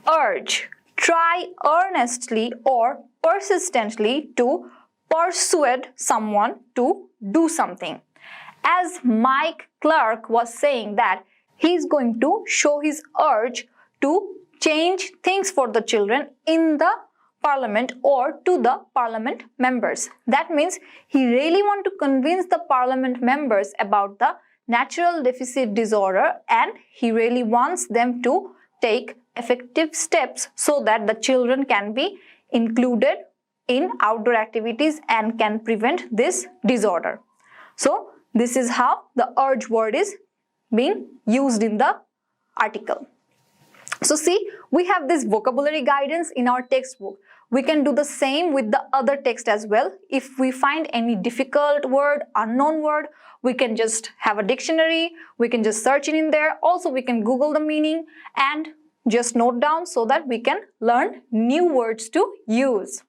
Urge, try earnestly or persistently to persuade someone to do something. As Mike Clark was saying that he is going to show his urge to change things for the children in the parliament or to the parliament members. That means he really wants to convince the parliament members about the natural deficit disorder, and he really wants them to take effective steps so that the children can be included in outdoor activities and can prevent this disorder. So this is how the urge word is being used in the article. So see, we have this vocabulary guidance in our textbook. We can do the same with the other text as well. If we find any difficult word, unknown word, we can just have a dictionary, we can just search it in there. Also, we can Google the meaning and just note down so that we can learn new words to use.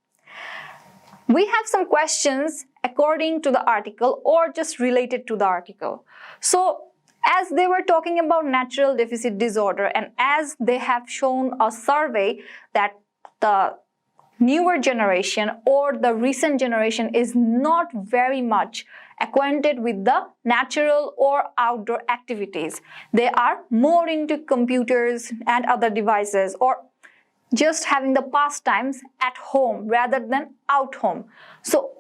We have some questions according to the article or just related to the article. So, as they were talking about natural deficit disorder, and as they have shown a survey that the newer generation or the recent generation is not very much acquainted with the natural or outdoor activities. They are more into computers and other devices, or just having the pastimes at home rather than out home. So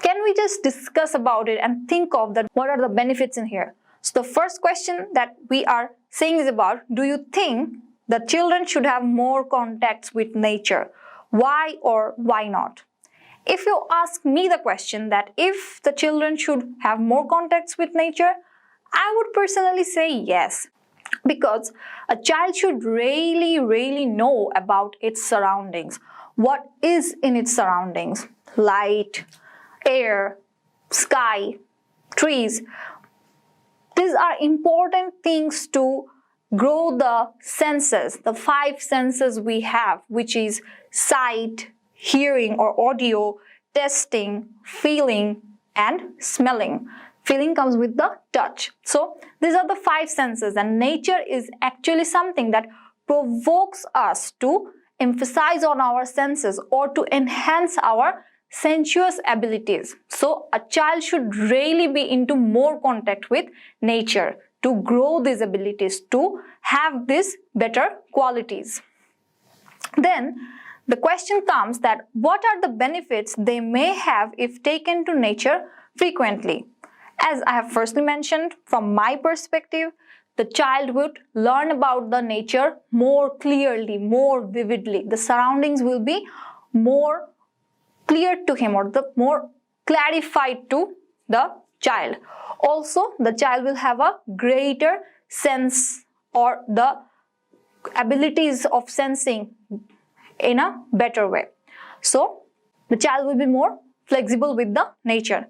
can we just discuss about it and think of that what are the benefits in here? So the first question that we are saying is about, do you think the children should have more contacts with nature? Why or why not? If you ask me the question that if the children should have more contacts with nature, I would personally say yes. Because a child should really know about its surroundings. What is in its surroundings? Light, air, sky, trees. These are important things to grow the senses, the 5 senses we have, which is sight, hearing or audio, tasting, feeling and smelling. Feeling comes with the touch. So these are the 5 senses, and nature is actually something that provokes us to emphasize on our senses or to enhance our sensuous abilities. So a child should really be into more contact with nature to grow these abilities, to have these better qualities. Then the question comes that what are the benefits they may have if taken to nature frequently? As I have firstly mentioned, from my perspective, the child would learn about the nature more clearly, more vividly. The surroundings will be more clear to him, or the more clarified to the child. Also, the child will have a greater sense or the abilities of sensing in a better way. So, the child will be more flexible with the nature.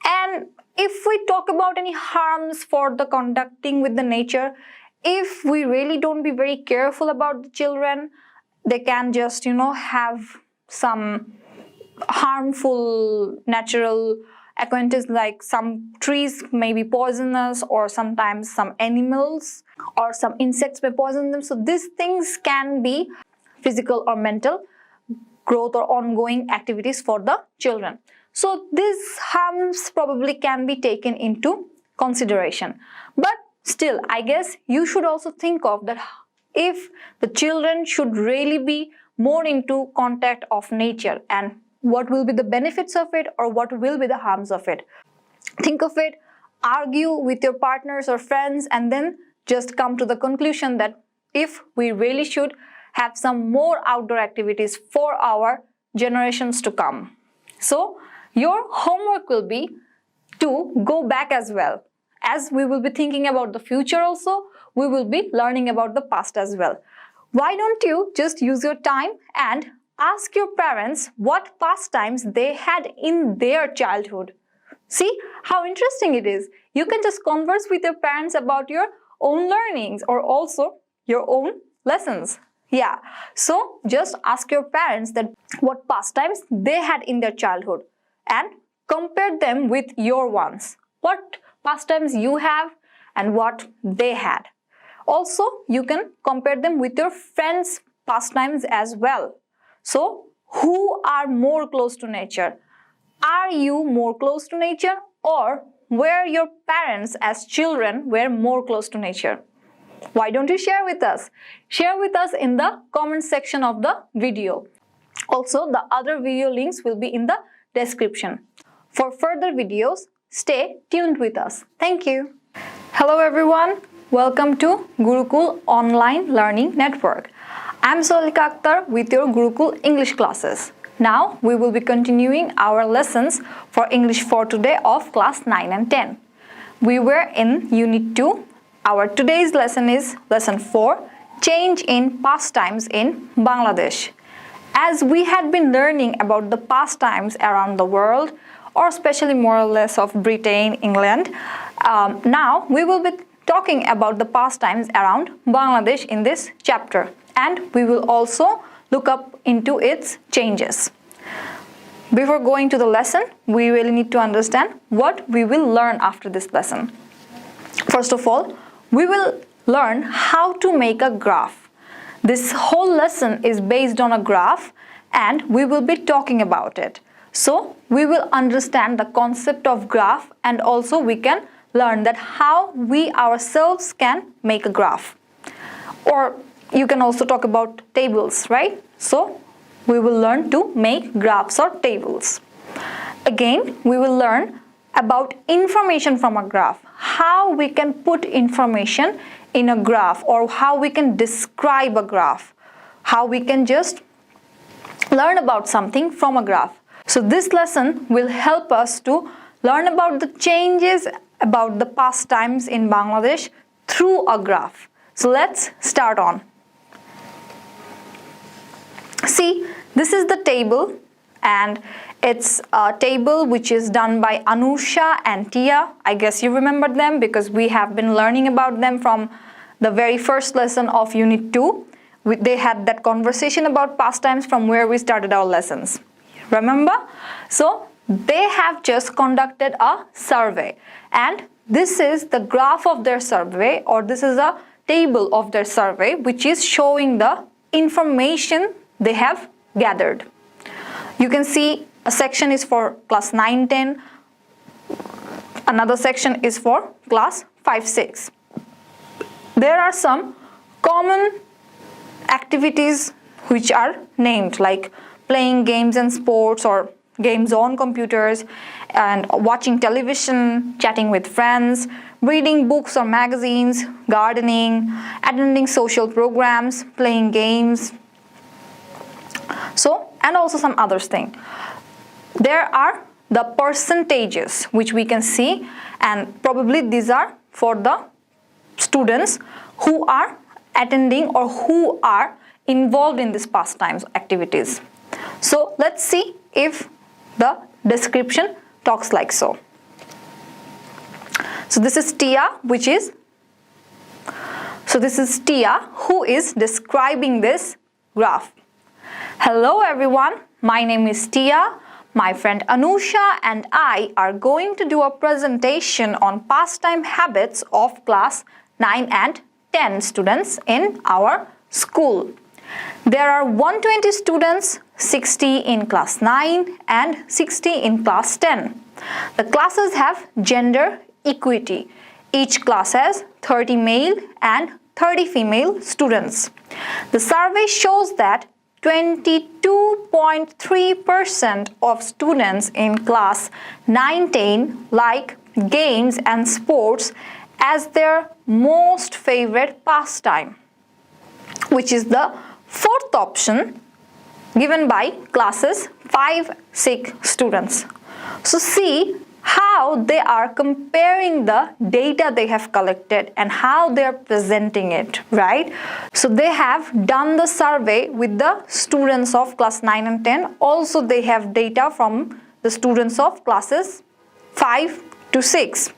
And if we talk about any harms for the conducting with the nature, if we really don't be very careful about the children, they can just, have some harmful natural acquaintance, like some trees may be poisonous, or sometimes some animals or some insects may poison them. So these things can be physical or mental growth or ongoing activities for the children. So these harms probably can be taken into consideration. But still, I guess you should also think of that if the children should really be more into contact of nature, and what will be the benefits of it or what will be the harms of it. Think of it, argue with your partners or friends, and then just come to the conclusion that if we really should have some more outdoor activities for our generations to come. So your homework will be to go back as well. As we will be thinking about the future also, we will be learning about the past as well. Why don't you just use your time and ask your parents what pastimes they had in their childhood. See how interesting it is. You can just converse with your parents about your own learnings or also your own lessons. Yeah, so just ask your parents that what pastimes they had in their childhood and compare them with your ones. What pastimes you have and what they had. Also, you can compare them with your friends' pastimes as well. So, who are more close to nature? Are you more close to nature, or were your parents as children were more close to nature? Why don't you share with us? Share with us in the comment section of the video. Also, the other video links will be in the description. For further videos, stay tuned with us. Thank you. Hello everyone. Welcome to Gurukul Online Learning Network. I'm Solika Akhtar with your Gurukul English classes. Now we will be continuing our lessons for English for today of class 9 and 10. We were in Unit 2. Our today's lesson is Lesson 4, Change in Pastimes in Bangladesh. As we had been learning about the pastimes around the world, or especially more or less of Britain, England, now we will be talking about the pastimes around Bangladesh in this chapter. And we will also look up into its changes. Before going to the lesson, we really need to understand what we will learn after this lesson. First of all, we will learn how to make a graph. This whole lesson is based on a graph and we will be talking about it. So, we will understand the concept of graph, and also we can learn that how we ourselves can make a graph. Or you can also talk about tables, right? So, we will learn to make graphs or tables. Again, we will learn about information from a graph. How we can put information in a graph, or how we can describe a graph. How we can just learn about something from a graph. So, this lesson will help us to learn about the changes about the pastimes in Bangladesh through a graph. So, let's start on. See, this is the table, and it's a table which is done by Anusha and Tia. I guess you remember them because we have been learning about them from the very first lesson of Unit 2. They had that conversation about pastimes from where we started our lessons. Remember? So, they have just conducted a survey, and this is the graph of their survey, or this is a table of their survey which is showing the information they have gathered. You can see a section is for class 9-10, another section is for class 5-6. There are some common activities which are named, like playing games and sports or games on computers, and watching television, chatting with friends, reading books or magazines, gardening, attending social programs, playing games. So, and also some others thing. There are the percentages which we can see, and probably these are for the students who are attending or who are involved in these pastimes activities. So let's see if the description talks like so. So this is Tia who is describing this graph. Hello everyone, my name is Tia. My friend Anusha and I are going to do a presentation on pastime habits of class 9 and 10 students in our school. There are 120 students, 60 in class 9 and 60 in class 10. The classes have gender equity. Each class has 30 male and 30 female students. The survey shows that 22.3% of students in class 9-10 like games and sports as their most favorite pastime, which is the fourth option given by classes 5-6 students. So see how they are comparing the data they have collected and how they are presenting it, right? So they have done the survey with the students of class 9 and 10. Also they have data from the students of classes 5 to 6.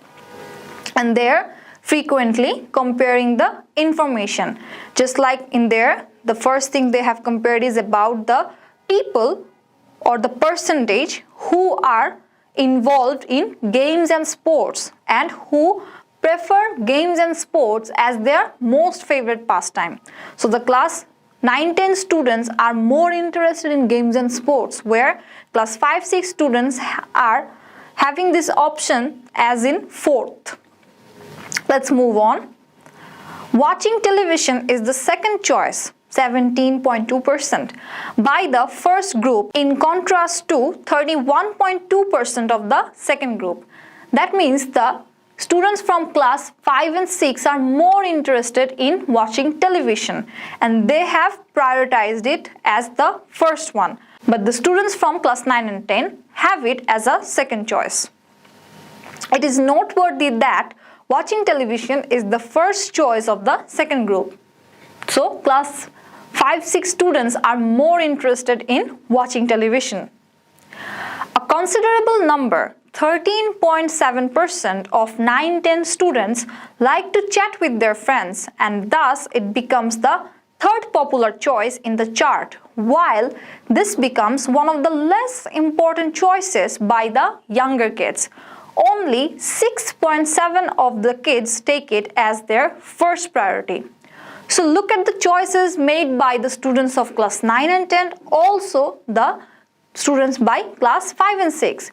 And they're frequently comparing the information. Just like in there, the first thing they have compared is about the people or the percentage who are involved in games and sports and who prefer games and sports as their most favorite pastime. So the class 9-10 students are more interested in games and sports, where class 5-6 students are having this option as in fourth. Let's move on. Watching television is the second choice, 17.2%, by the first group, in contrast to 31.2% of the second group. That means the students from class 5 and 6 are more interested in watching television and they have prioritized it as the first one. But the students from class 9 and 10 have it as a second choice. It is noteworthy that watching television is the first choice of the second group. So class 5-6 students are more interested in watching television. A considerable number, 13.7% of 9-10 students like to chat with their friends, and thus it becomes the third popular choice in the chart, while this becomes one of the less important choices by the younger kids. Only 6.7% of the kids take it as their first priority. So look at the choices made by the students of class 9 and 10, also the students by class 5 and 6.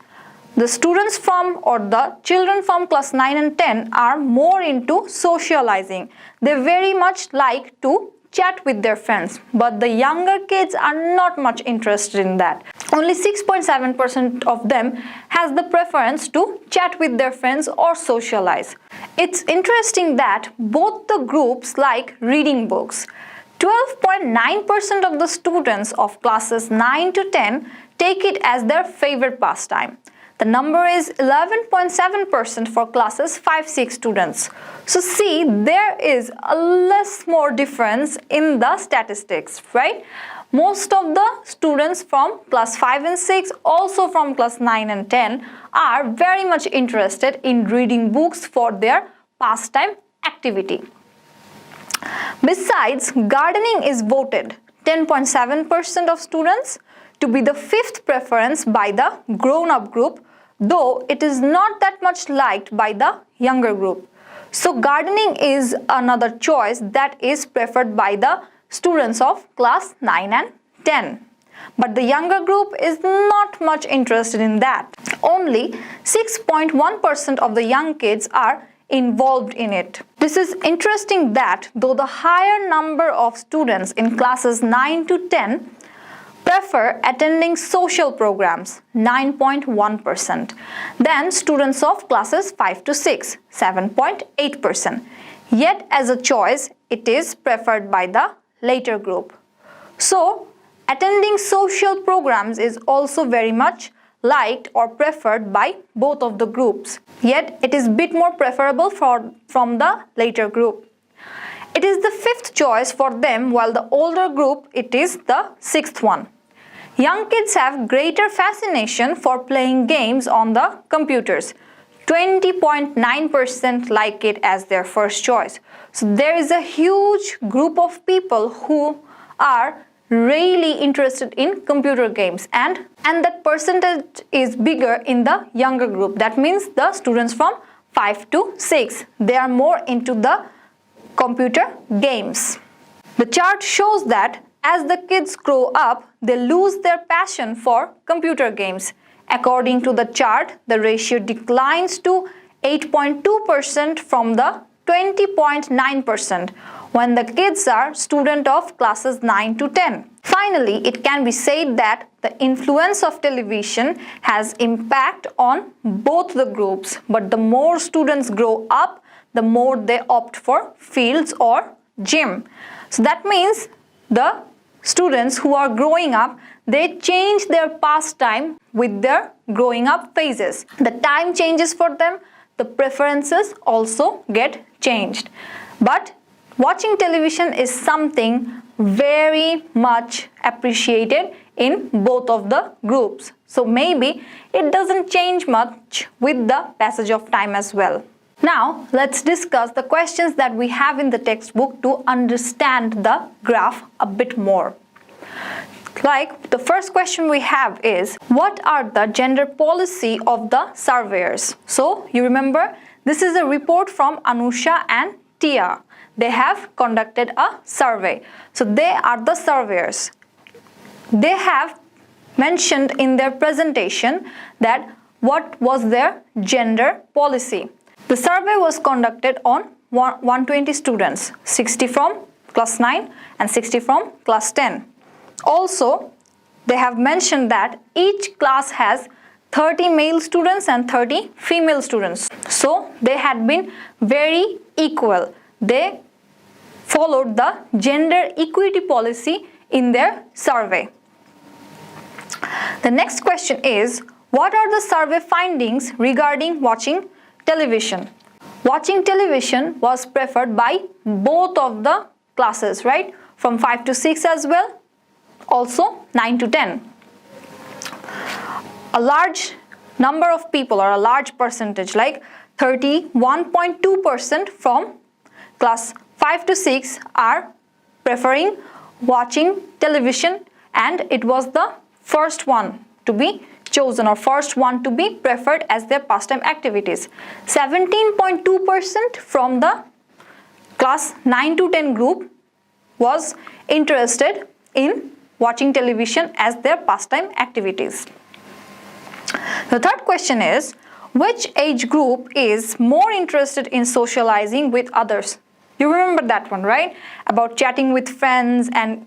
The students from or the children from class 9 and 10 are more into socializing. They very much like to chat with their friends, but the younger kids are not much interested in that. Only 6.7% of them has the preference to chat with their friends or socialize. It's interesting that both the groups like reading books. 12.9% of the students of classes 9 to 10 take it as their favorite pastime. The number is 11.7% for classes 5-6 students. So see, there is a less more difference in the statistics, right? Most of the students from class 5 and 6, also from class 9 and 10, are very much interested in reading books for their pastime activity. Besides, gardening is voted 10.7% of students to be the fifth preference by the grown-up group, though it is not that much liked by the younger group. So gardening is another choice that is preferred by the students of class 9 and 10. But the younger group is not much interested in that. Only 6.1% of the young kids are involved in it. This is interesting that though the higher number of students in classes 9 to 10 prefer attending social programs, 9.1%, then students of classes 5 to 6, 7.8%. Yet as a choice, it is preferred by the later group. So attending social programs is also very much liked or preferred by both of the groups. Yet it is a bit more preferable from the later group. It is the fifth choice for them, while the older group, it is the sixth one. Young kids have greater fascination for playing games on the computers. 20.9% like it as their first choice. So there is a huge group of people who are really interested in computer games, and that percentage is bigger in the younger group. That means the students from 5 to 6. They are more into the computer games. The chart shows that as the kids grow up, they lose their passion for computer games. According to the chart, the ratio declines to 8.2% from the 20.9% when the kids are students of classes 9 to 10. Finally, it can be said that the influence of television has impact on both the groups, but the more students grow up, the more they opt for fields or gym. So that means the students who are growing up, they change their pastime with their growing up phases. The time changes for them, the preferences also get changed. But watching television is something very much appreciated in both of the groups. So maybe it doesn't change much with the passage of time as well. Now let's discuss the questions that we have in the textbook to understand the graph a bit more. Like the first question we have is, what are the gender policy of the surveyors? So you remember, this is a report from Anusha and Tia. They have conducted a survey. So they are the surveyors. They have mentioned in their presentation that what was their gender policy. The survey was conducted on 120 students, 60 from class 9 and 60 from class 10. Also, they have mentioned that each class has 30 male students and 30 female students. So they had been very equal. They followed the gender equity policy in their survey. The next question is, what are the survey findings regarding watching television? Watching television was preferred by both of the classes, right? From 5 to 6 as well, also 9 to 10. A large number of people, or a large percentage, like 31.2% from class 5 to 6 are preferring watching television, and it was the first one to be chosen, or first one to be preferred as their pastime activities. 17.2% from the class 9 to 10 group was interested in watching television as their pastime activities. The third question is, which age group is more interested in socializing with others? You remember that one, right? About chatting with friends and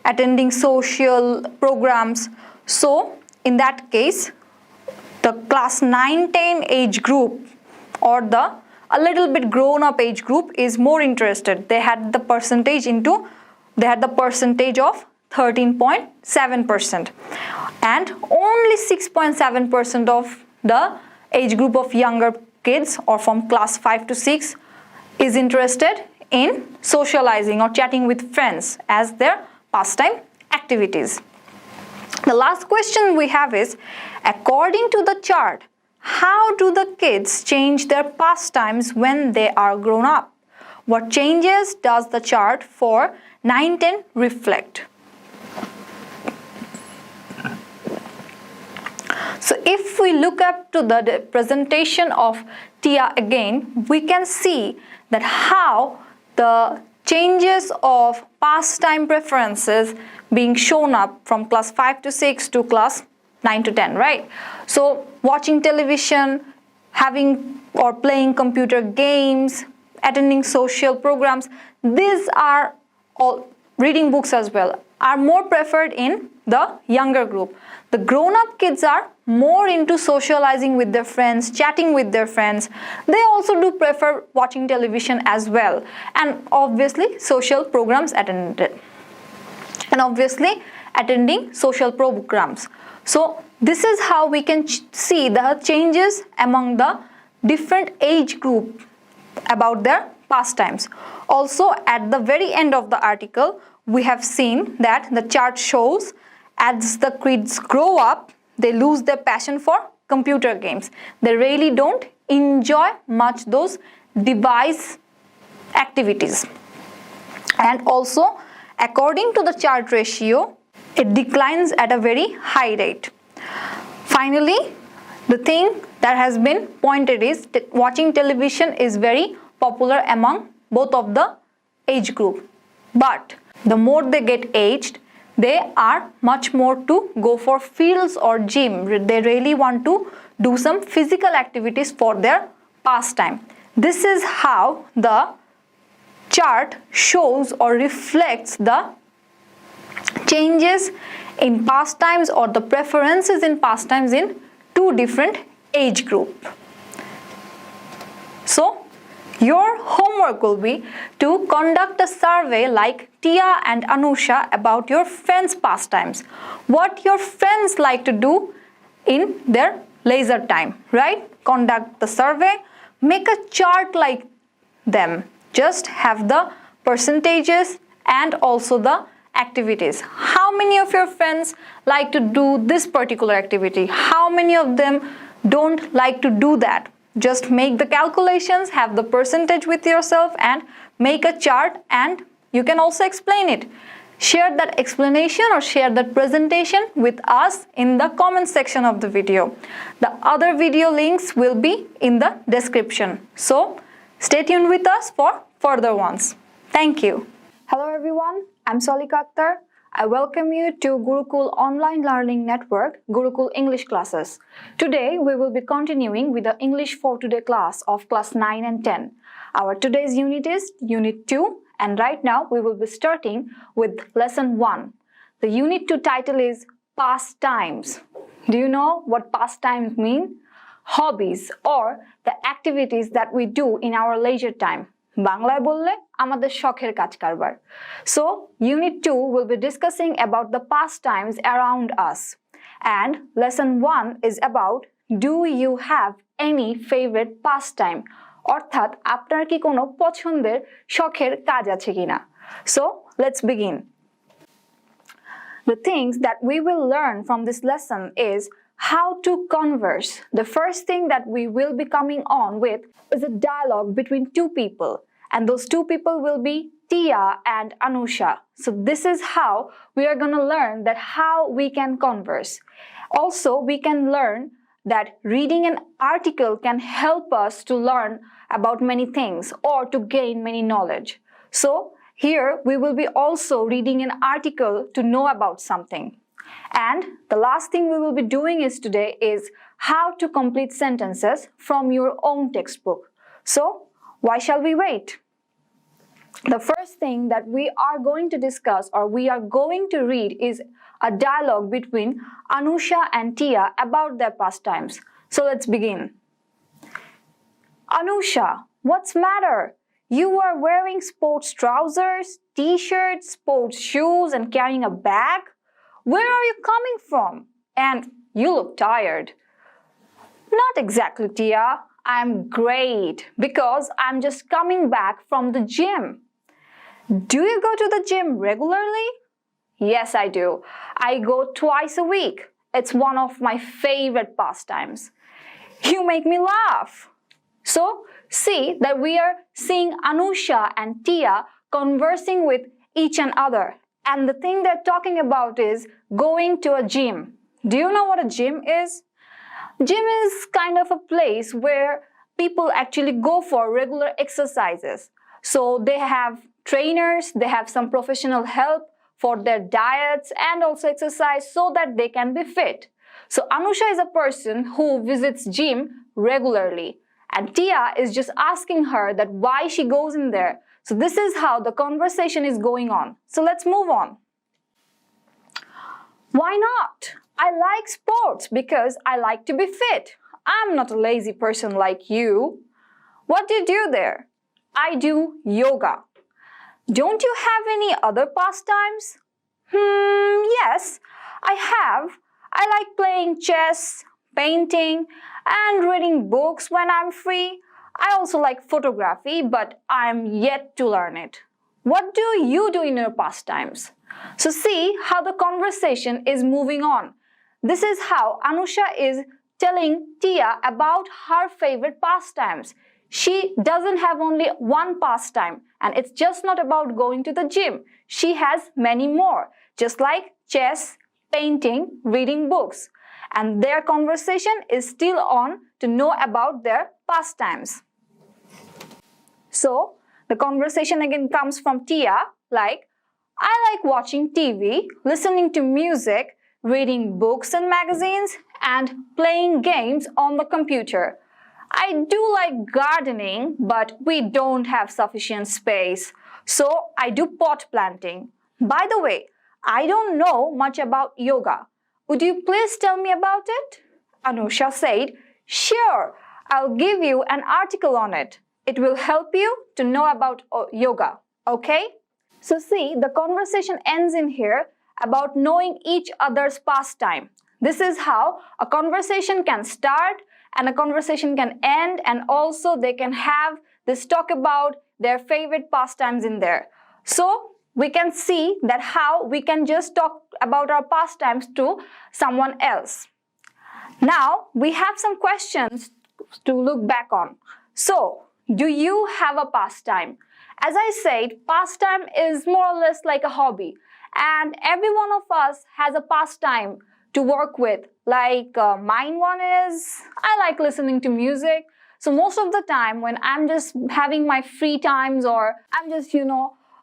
attending social programs. So in that case, the class 9-10 age group, or the a little bit grown up age group, is more interested. They had the percentage of 13.7%, and only 6.7% of the age group of younger kids, or from class 5 to 6, is interested in socializing or chatting with friends as their pastime activities. The last question we have is, according to the chart, how do the kids change their pastimes when they are grown up? What changes does the chart for 9-10 reflect? So if we look up to the presentation of Tia again, we can see that how the changes of pastime preferences being shown up from class 5 to 6 to class 9 to 10, right? So watching television, having or playing computer games, attending social programs, these are all, reading books as well, are more preferred in the younger group. The grown-up kids are more into socializing with their friends, chatting with their friends. They also do prefer watching television as well, and obviously social programs attended, and obviously attending social programs. So This is how we can see the changes among the different age group about their pastimes. Also, at the very end of the article, we have seen that the chart shows as the kids grow up, they lose their passion for computer games. They really don't enjoy much those device activities. And also, according to the chart ratio, it declines at a very high rate. Finally, the thing that has been pointed is that watching television is very popular among both of the age group. But the more they get aged, they are much more to go for fields or gym. They really want to do some physical activities for their pastime. This is how the chart shows or reflects the changes in pastimes or the preferences in pastimes in two different age groups. So, your homework will be to conduct a survey like Tia and Anusha about your friends' pastimes. What your friends like to do in their leisure time, right? Conduct the survey, make a chart like them. Just have the percentages and also the activities. How many of your friends like to do this particular activity? How many of them don't like to do that? Just make the calculations, have the percentage with yourself and make a chart, and you can also explain it. Share that explanation or share that presentation with us in the comment section of the video. The other video links will be in the description. So stay tuned with us for further ones. Thank you. Hello everyone, I'm Salika Akhtar. I welcome you to Gurukul Online Learning Network, Gurukul English Classes. Today, we will be continuing with the English for Today class of class 9 and 10. Our today's unit is Unit 2, and right now we will be starting with Lesson 1. The Unit 2 title is Pastimes. Do you know what pastimes mean? Hobbies or the activities that we do in our leisure time. বাংলায় বললে আমাদের শখের কাজ কারবার. So, Unit 2 will be discussing about the pastimes around us. And Lesson 1 is about, do you have any favorite pastime? অর্থাৎ আপনার কি কোনো পছন্দের শখের কাজ আছে কিনা? So, let's begin. The things that we will learn from this lesson is how to converse. The first thing that we will be coming on with is a dialogue between two people. And those two people will be Tia and Anusha. So this is how we are going to learn that how we can converse. Also, we can learn that reading an article can help us to learn about many things or to gain many knowledge. So here we will be also reading an article to know about something. And the last thing we will be doing is today is how to complete sentences from your own textbook. So, why shall we wait? The first thing that we are going to discuss or we are going to read is a dialogue between Anusha and Tia about their pastimes. So, let's begin. Anusha, what's matter? You are wearing sports trousers, t-shirts, sports shoes and carrying a bag? Where are you coming from? And you look tired. Not exactly, Tia. I'm great because I'm just coming back from the gym. Do you go to the gym regularly? Yes, I do. I go twice a week. It's one of my favorite pastimes. You make me laugh. So, see that we are seeing Anusha and Tia conversing with each and other. And the thing they're talking about is going to a gym. Do you know what a gym is? Gym is kind of a place where people actually go for regular exercises. So they have trainers, they have some professional help for their diets and also exercise so that they can be fit. So Anusha is a person who visits gym regularly. And Tia is just asking her that why she goes in there. So this is how the conversation is going on. So let's move on. Why not? I like sports because I like to be fit. I'm not a lazy person like you. What do you do there? I do yoga. Don't you have any other pastimes? Yes, I have. I like playing chess, painting, and reading books when I'm free. I also like photography, but I'm yet to learn it. What do you do in your pastimes? So see how the conversation is moving on. This is how Anusha is telling Tia about her favorite pastimes. She doesn't have only one pastime, and it's just not about going to the gym. She has many more, just like chess, painting, reading books. And their conversation is still on to know about their pastimes. So, the conversation again comes from Tia, like, I like watching TV, listening to music, reading books and magazines, and playing games on the computer. I do like gardening, but we don't have sufficient space, so I do pot planting. By the way, I don't know much about yoga. Would you please tell me about it? Anusha said, Sure, I'll give you an article on it. It will help you to know about yoga, okay? So see, the conversation ends in here about knowing each other's pastime. This is how a conversation can start and a conversation can end, and also they can have this talk about their favorite pastimes in there. So we can see that how we can just talk about our pastimes to someone else. Now we have some questions to look back on. So, do you have a pastime? As I said, pastime is more or less like a hobby, and every one of us has a pastime to work with. Like mine one is, I like listening to music. So most of the time when I'm just having my free times, or I'm just,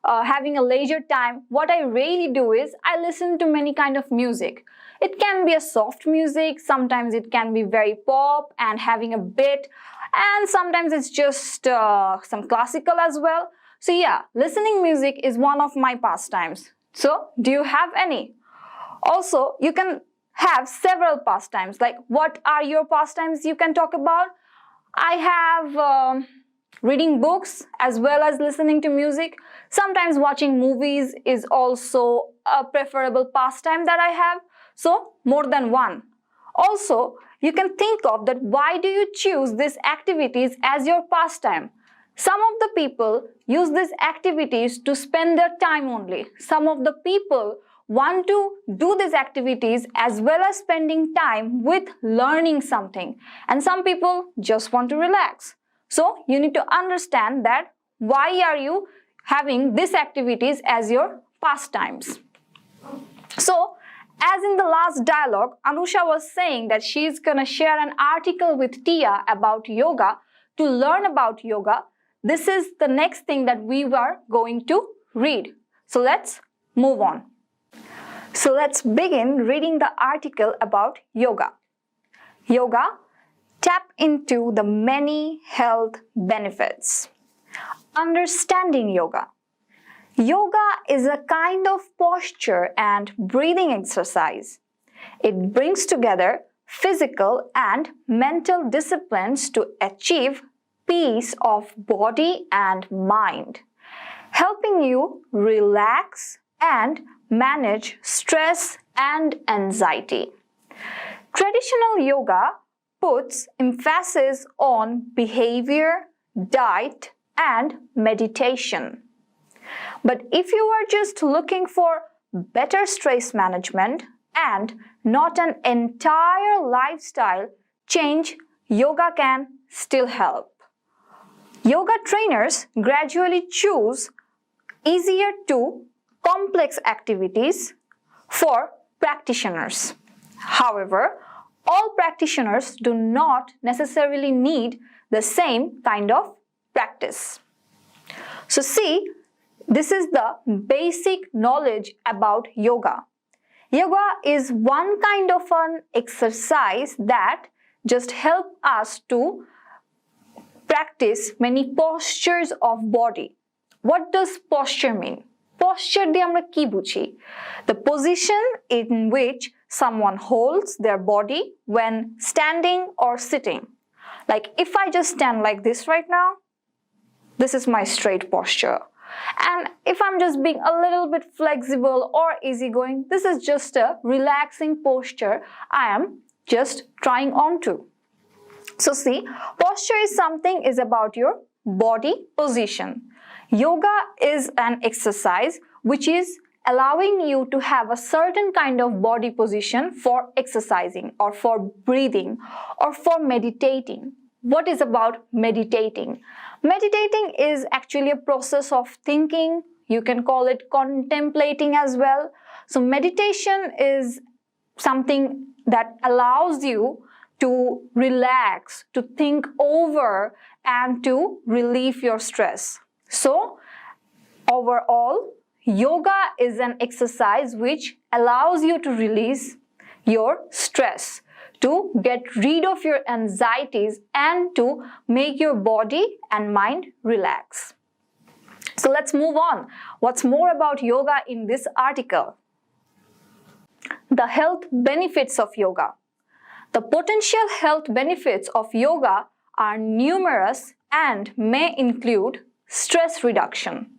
having a leisure time, what I really do is I listen to many kind of music. It can be a soft music, sometimes it can be very pop and having a bit, and sometimes it's just some classical as well. So yeah, listening music is one of my pastimes. So do you have any? Also, you can have several pastimes. Like, what are your pastimes you can talk about? I have reading books as well as listening to music. Sometimes watching movies is also a preferable pastime that I have. So more than one. Also, you can think of that why do you choose these activities as your pastime? Some of the people use these activities to spend their time only. Some of the people want to do these activities as well as spending time with learning something. And some people just want to relax. So you need to understand that why are you having these activities as your pastimes. So, as in the last dialogue, Anusha was saying that she's gonna share an article with Tia about yoga to learn about yoga. This is the next thing that we were going to read. So let's move on. So let's begin reading the article about yoga. Yoga, tap into the many health benefits. Understanding yoga. Yoga is a kind of posture and breathing exercise. It brings together physical and mental disciplines to achieve peace of body and mind, helping you relax and manage stress and anxiety. Traditional yoga puts emphasis on behavior, diet, and meditation. But if you are just looking for better stress management and not an entire lifestyle change, yoga can still help. Yoga trainers gradually choose easier to complex activities for practitioners. However, all practitioners do not necessarily need the same kind of practice. So see, this is the basic knowledge about yoga. Yoga is one kind of an exercise that just helps us to practice many postures of body. What does posture mean? Posture দিয়ে আমরা কি বুঝি? The position in which someone holds their body when standing or sitting. Like if I just stand like this right now, this is my straight posture. And if I'm just being a little bit flexible or easygoing, this is just a relaxing posture I am just trying on to. So see, posture is about your body position. Yoga is an exercise which is allowing you to have a certain kind of body position for exercising or for breathing or for meditating. What is about meditating? Meditating is actually a process of thinking. You can call it contemplating as well. So meditation is something that allows you to relax, to think over, and to relieve your stress. So overall, yoga is an exercise which allows you to release your stress, to get rid of your anxieties, and to make your body and mind relax. So let's move on. What's more about yoga in this article? The health benefits of yoga. The potential health benefits of yoga are numerous and may include stress reduction.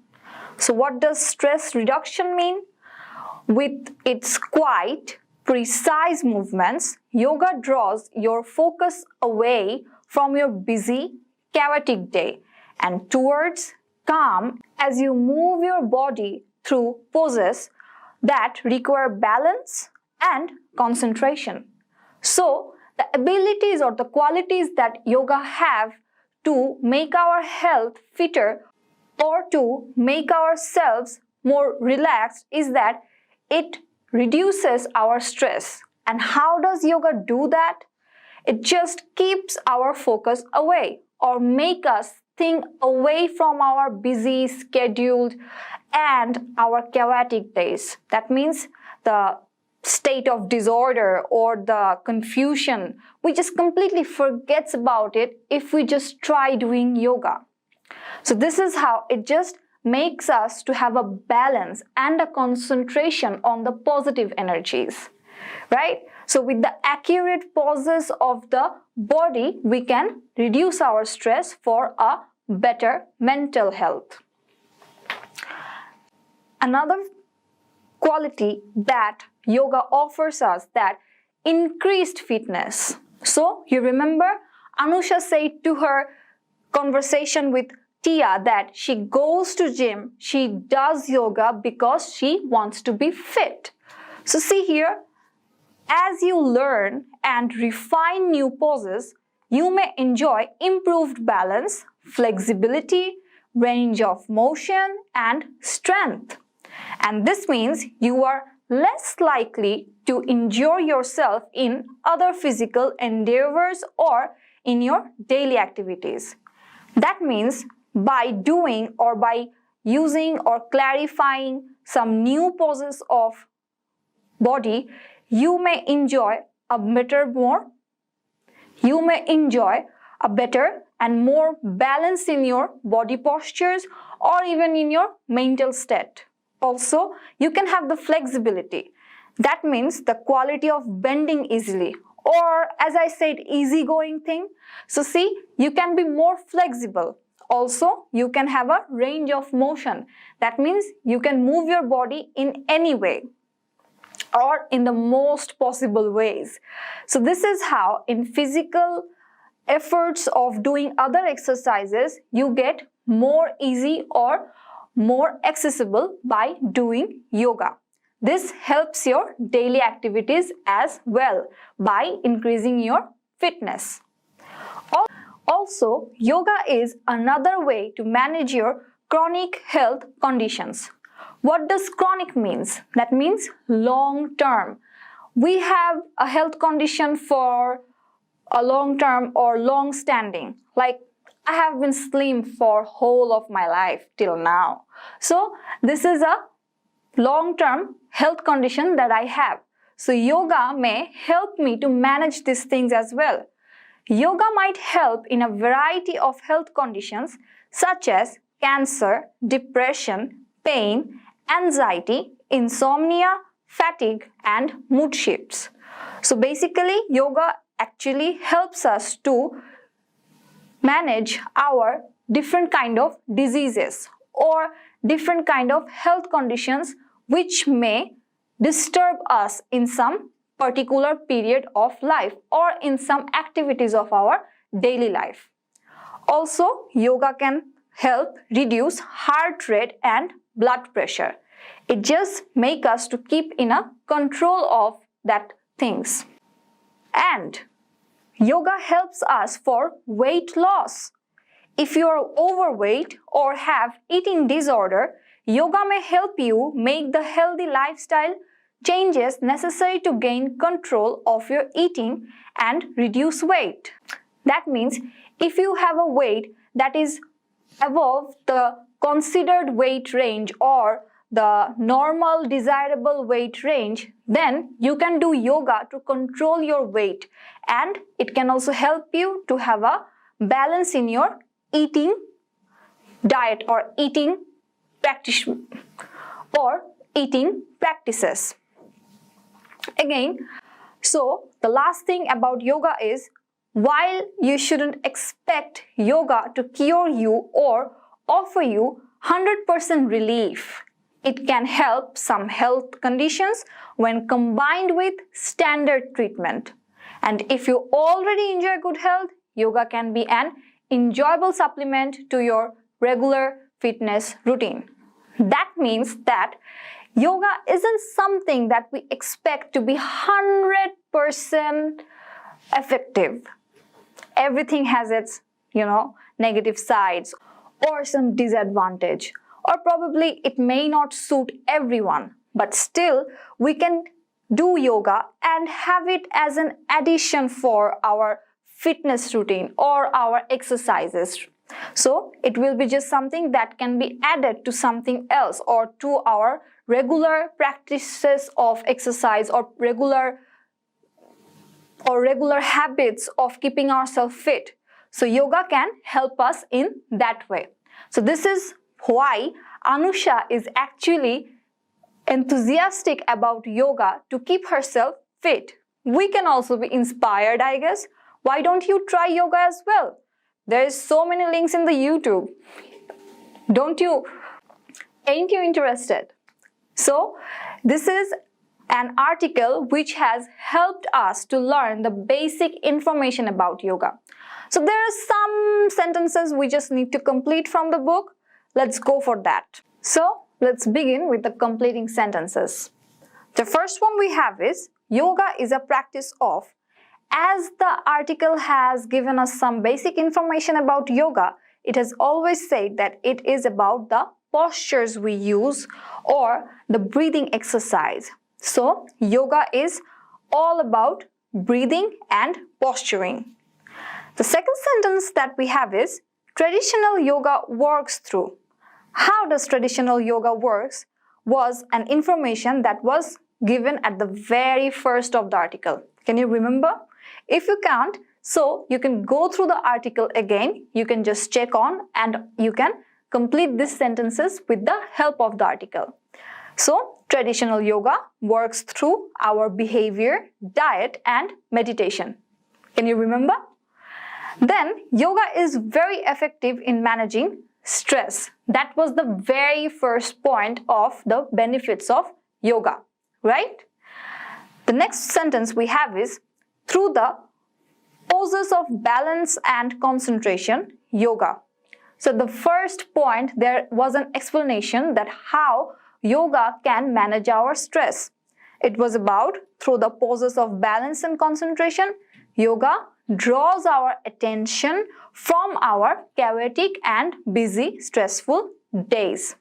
So what does stress reduction mean? With its quite precise movements, yoga draws your focus away from your busy, chaotic day and towards calm as you move your body through poses that require balance and concentration. So the abilities or the qualities that yoga have to make our health fitter or to make ourselves more relaxed is that it reduces our stress. And how does yoga do that? It just keeps our focus away or make us think away from our busy, scheduled and our chaotic days. That means the state of disorder or the confusion, we just completely forgets about it if we just try doing yoga. So this is how it just makes us to have a balance and a concentration on the positive energies, right? So with the accurate poses of the body, we can reduce our stress for a better mental health. Another quality that yoga offers us, that increased fitness. So you remember Anusha said to her conversation with Tia that she goes to gym, she does yoga because she wants to be fit. So see here, as you learn and refine new poses, you may enjoy improved balance, flexibility, range of motion, and strength. And this means you are less likely to injure yourself in other physical endeavors or in your daily activities. That means by doing or by using or clarifying some new poses of body, you may enjoy a better and more balance in your body postures or even in your mental state. Also, you can have the flexibility. That means the quality of bending easily, or as I said, easygoing thing. So see, you can be more flexible. Also, you can have a range of motion. That means you can move your body in any way or in the most possible ways. So this is how in physical efforts of doing other exercises, you get more easy or more accessible by doing yoga. This helps your daily activities as well by increasing your fitness. Also, yoga is another way to manage your chronic health conditions. What does chronic means? That means long term. We have a health condition for a long term or long standing, like I have been slim for whole of my life till now. So this is a long-term health condition that I have. So yoga may help me to manage these things as well. Yoga might help in a variety of health conditions such as cancer, depression, pain, anxiety, insomnia, fatigue, and mood shifts. So basically, yoga actually helps us to manage our different kind of diseases or different kind of health conditions which may disturb us in some particular period of life or in some activities of our daily life. Also, yoga can help reduce heart rate and blood pressure. It just makes us to keep in a control of that things. And yoga helps us for weight loss. If you are overweight or have eating disorder, yoga may help you make the healthy lifestyle changes necessary to gain control of your eating and reduce weight. That means if you have a weight that is above the considered weight range or the normal desirable weight range, then you can do yoga to control your weight, and it can also help you to have a balance in your eating diet or eating practices. Again, so the last thing about yoga is, while you shouldn't expect yoga to cure you or offer you 100% relief, it can help some health conditions when combined with standard treatment. And if you already enjoy good health, yoga can be an enjoyable supplement to your regular fitness routine. That means that yoga isn't something that we expect to be 100% effective. Everything has its, negative sides or some disadvantage, or probably it may not suit everyone, but still we can do yoga and have it as an addition for our fitness routine or our exercises. So it will be just something that can be added to something else or to our regular practices of exercise or regular habits of keeping ourselves fit. So yoga can help us in that way. So this is why Anusha is actually enthusiastic about yoga to keep herself fit. We can also be inspired, I guess. Why don't you try yoga as well? There is so many links in the YouTube. Ain't you interested? So this is an article which has helped us to learn the basic information about yoga. So there are some sentences we just need to complete from the book. Let's go for that. So let's begin with the completing sentences. The first one we have is, yoga is a practice of. As the article has given us some basic information about yoga, it has always said that it is about the postures we use or the breathing exercise. So yoga is all about breathing and posturing. The second sentence that we have is, traditional yoga works through. How does traditional yoga works was an information that was given at the very first of the article. Can you remember? If you can't, so you can go through the article again. You can just check on and you can complete these sentences with the help of the article. So, traditional yoga works through our behavior, diet and meditation. Can you remember? Then, yoga is very effective in managing stress. That was the very first point of the benefits of yoga, right? The next sentence we have is, through the poses of balance and concentration, yoga. So the first point, there was an explanation that how yoga can manage our stress. It was about, through the poses of balance and concentration, yoga draws our attention from our chaotic and busy, stressful days.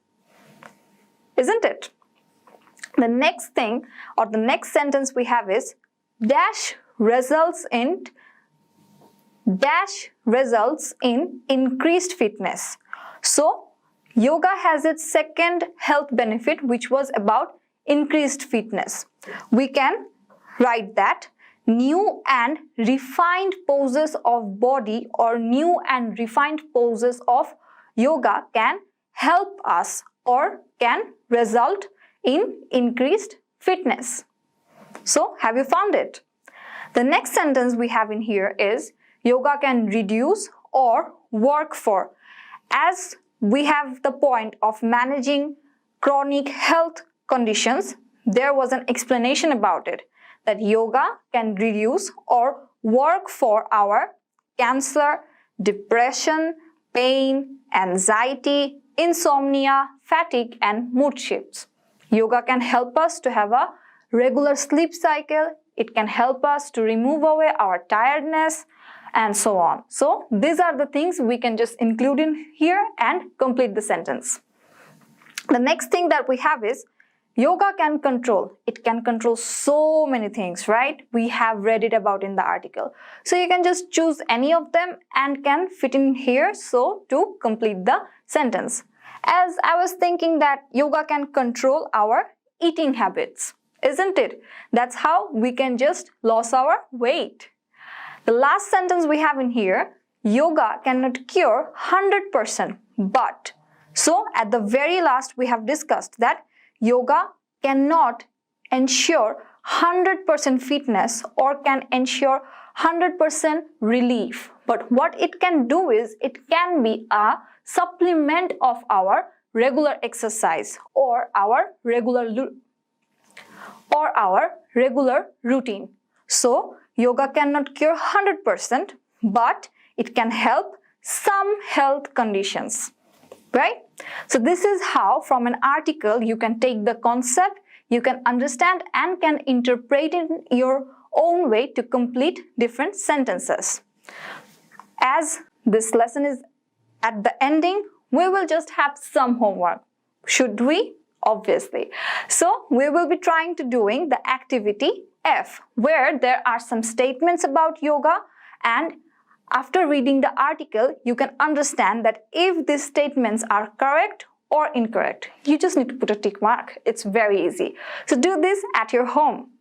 Isn't it? The next thing or the next sentence we have is, dash results in increased fitness. So yoga has its second health benefit, which was about increased fitness. We can write that new and refined poses of body or new and refined poses of yoga can help us or can result in increased fitness. So, have you found it? The next sentence we have in here is, yoga can reduce or work for. As we have the point of managing chronic health conditions, there was an explanation about it, that yoga can reduce or work for our cancer, depression, pain, anxiety, insomnia, fatigue, and mood shifts. Yoga can help us to have a regular sleep cycle. It can help us to remove away our tiredness and so on. So these are the things we can just include in here and complete the sentence. The next thing that we have is yoga can control. It can control so many things, right? We have read it about in the article. So you can just choose any of them and can fit in here so to complete the sentence. As I was thinking that yoga can control our eating habits, isn't it? That's how we can just lose our weight. The last sentence we have in here, yoga cannot cure 100%, but. So at the very last we have discussed that yoga cannot ensure 100% fitness or can ensure 100% relief. But what it can do is it can be a supplement of our regular exercise or our regular routine. So yoga cannot cure 100%, but it can help some health conditions. Right? So this is how from an article you can take the concept, you can understand and can interpret it in your own way to complete different sentences. As this lesson is at the ending, we will just have some homework. Should we? Obviously. So we will be trying to doing the activity F, where there are some statements about yoga, and after reading the article, you can understand that if these statements are correct or incorrect. You just need to put a tick mark. It's very easy. So do this at your home.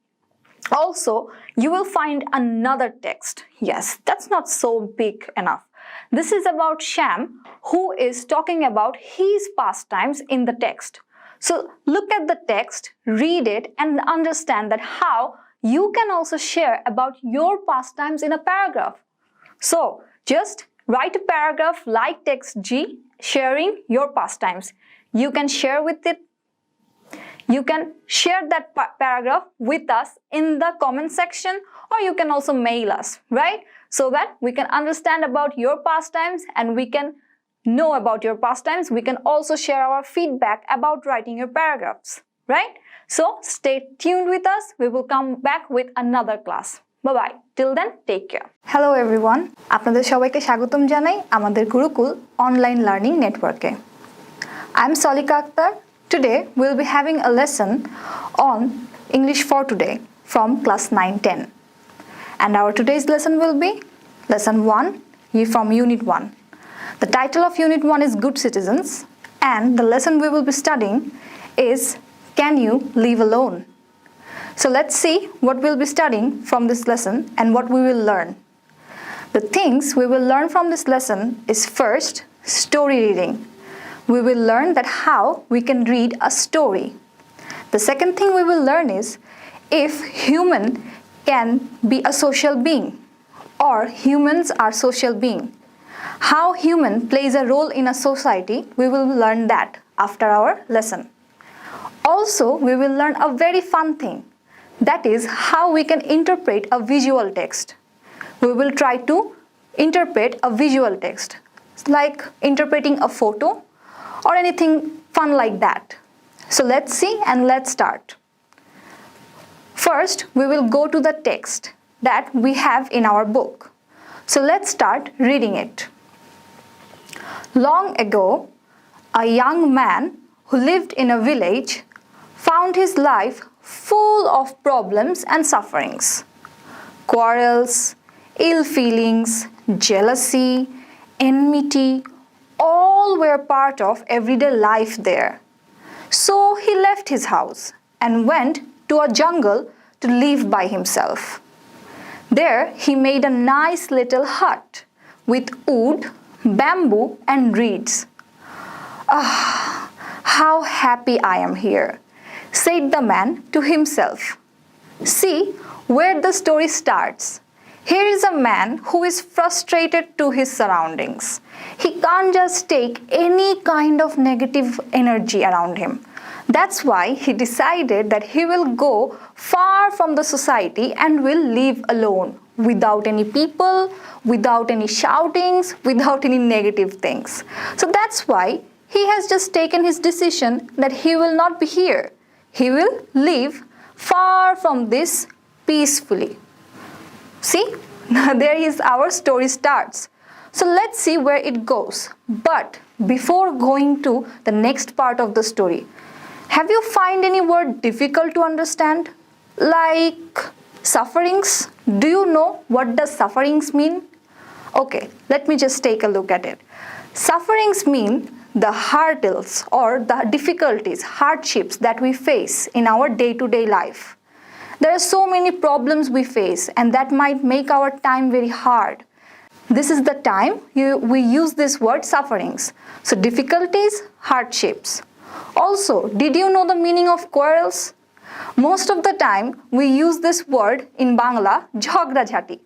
Also, you will find another text. Yes, that's not so big enough. This is about Sham, who is talking about his pastimes in the text. So look at the text, read it, and understand that how you can also share about your pastimes in a paragraph. So just write a paragraph like text G, sharing your pastimes. You can share with it. You can share that paragraph with us in the comment section, or you can also mail us, right? So that we can understand about your pastimes and we can know about your pastimes. We can also share our feedback about writing your paragraphs, right? So stay tuned with us. We will come back with another class. Bye-bye. Till then, take care. Hello everyone. আপনাদের সবাইকে স্বাগতম জানাই আমাদের Gurukul online learning নেটওয়ার্কে। I'm Salika Akhtar. Today we'll be having a lesson on English for Today from class 9-10. And our today's lesson will be lesson 1 from unit 1. The title of unit 1 is Good Citizens, and the lesson we will be studying is Can You Live Alone? So let's see what we'll be studying from this lesson and what we will learn. The things we will learn from this lesson is first, story reading. We will learn that how we can read a story. The second thing we will learn is if human can be a social being or humans are social being. How human plays a role in a society, we will learn that after our lesson. Also, we will learn a very fun thing. That is how we can interpret a visual text. We will try to interpret a visual text, like interpreting a photo or anything fun like that. So let's see and let's start. First, we will go to the text that we have in our book. So let's start reading it. Long ago, a young man who lived in a village found his life full of problems and sufferings. Quarrels, ill feelings, jealousy, enmity, all were part of everyday life there. So he left his house and went to a jungle to live by himself. There he made a nice little hut with wood, bamboo and reeds. Ah, how happy I am here, said the man to himself. See where the story starts. Here is a man who is frustrated to his surroundings. He can't just take any kind of negative energy around him. That's why he decided that he will go far from the society and will live alone, without any people, without any shoutings, without any negative things. So that's why he has just taken his decision that he will not be here. He will live far from this peacefully. See, there is our story starts. So let's see where it goes. But before going to the next part of the story, have you find any word difficult to understand? Like sufferings? Do you know what does sufferings mean? Okay, let me just take a look at it. Sufferings mean the hurdles or the difficulties, hardships that we face in our day-to-day life. There are so many problems we face and that might make our time very hard. This is the time we use this word sufferings. So difficulties, hardships. Also, did you know the meaning of quarrels? Most of the time we use this word in Bangla, jhagda jhati.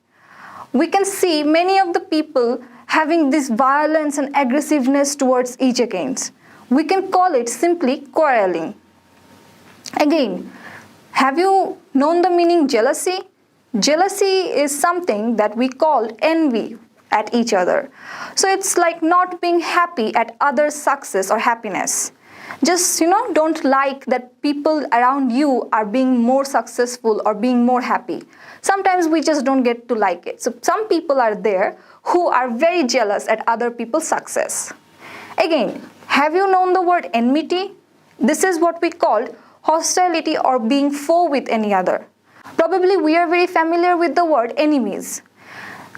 We can see many of the people having this violence and aggressiveness towards each against. We can call it simply quarreling. Again, have you known the meaning jealousy? Jealousy is something that we call envy at each other. So it's like not being happy at others' success or happiness. Just, don't like that people around you are being more successful or being more happy. Sometimes we just don't get to like it. So some people are there who are very jealous at other people's success. Again, have you known the word enmity? This is what we call hostility or being foe with any other. Probably we are very familiar with the word enemies.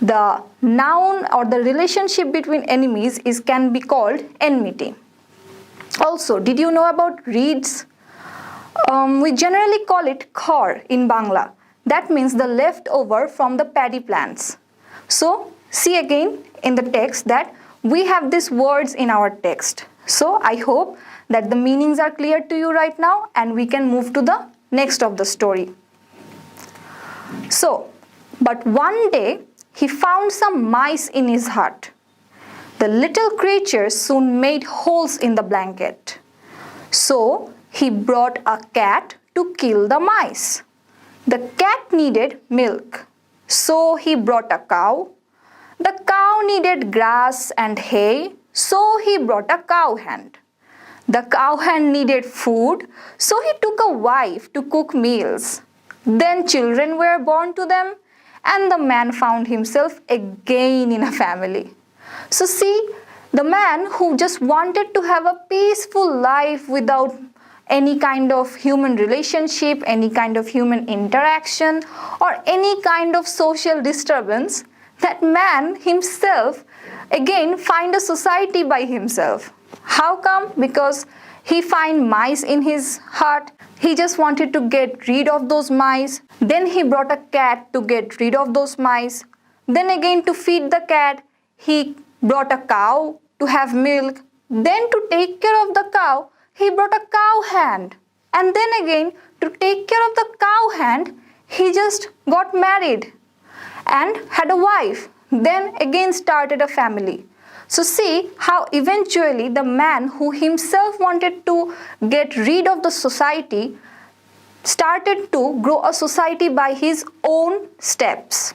The noun or the relationship between enemies can be called enmity. Also, did you know about reeds? We generally call it khor in Bangla. That means the leftover from the paddy plants. So, see again in the text that we have these words in our text. So, I hope that the meanings are clear to you right now and we can move to the next of the story. So, but one day he found some mice in his hut. The little creatures soon made holes in the blanket. So he brought a cat to kill the mice. The cat needed milk. So he brought a cow. The cow needed grass and hay. So he brought a cow hand. The cow hand needed food. So he took a wife to cook meals. Then children were born to them, and the man found himself again in a family. So see, the man who just wanted to have a peaceful life without any kind of human relationship, any kind of human interaction, or any kind of social disturbance, that man himself again find a society by himself. How come? Because he find mice in his hut. He just wanted to get rid of those mice. Then he brought a cat to get rid of those mice. Then again to feed the cat, he brought a cow to have milk. Then to take care of the cow, he brought a cow hand. And then again to take care of the cow hand, he just got married and had a wife. Then again started a family. So see how eventually the man who himself wanted to get rid of the society started to grow a society by his own steps.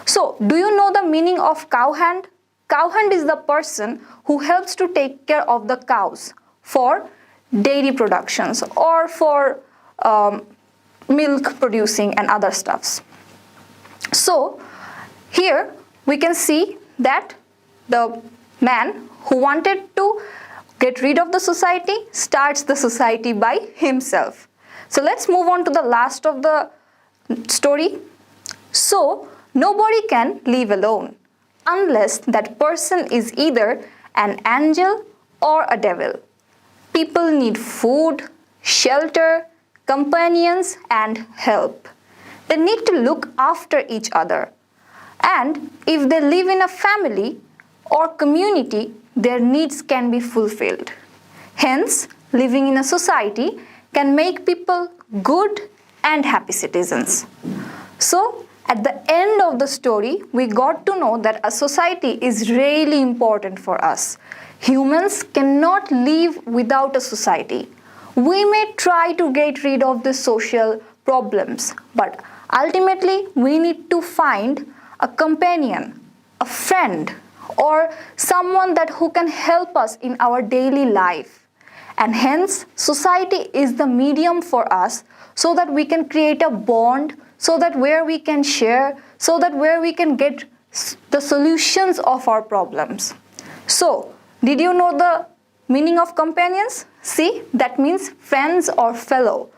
So do you know the meaning of cow hand? Cow hand is the person who helps to take care of the cows for dairy productions or for milk producing and other stuffs. So here we can see that the man who wanted to get rid of the society starts the society by himself. So let's move on to the last of the story. So nobody can live alone unless that person is either an angel or a devil. People need food, shelter, companions, and help. They need to look after each other. And if they live in a family or community, their needs can be fulfilled. Hence, living in a society can make people good and happy citizens. So, At the end of the story, we got to know that a society is really important for us. Humans cannot live without a society. We may try to get rid of the social problems, but ultimately we need to find a companion, a friend, or someone that who can help us in our daily life. And hence, society is the medium for us so that we can create a bond, so that where we can share, so that where we can get the solutions of our problems. So, did you know the meaning of companions? See, that means friends or fellow.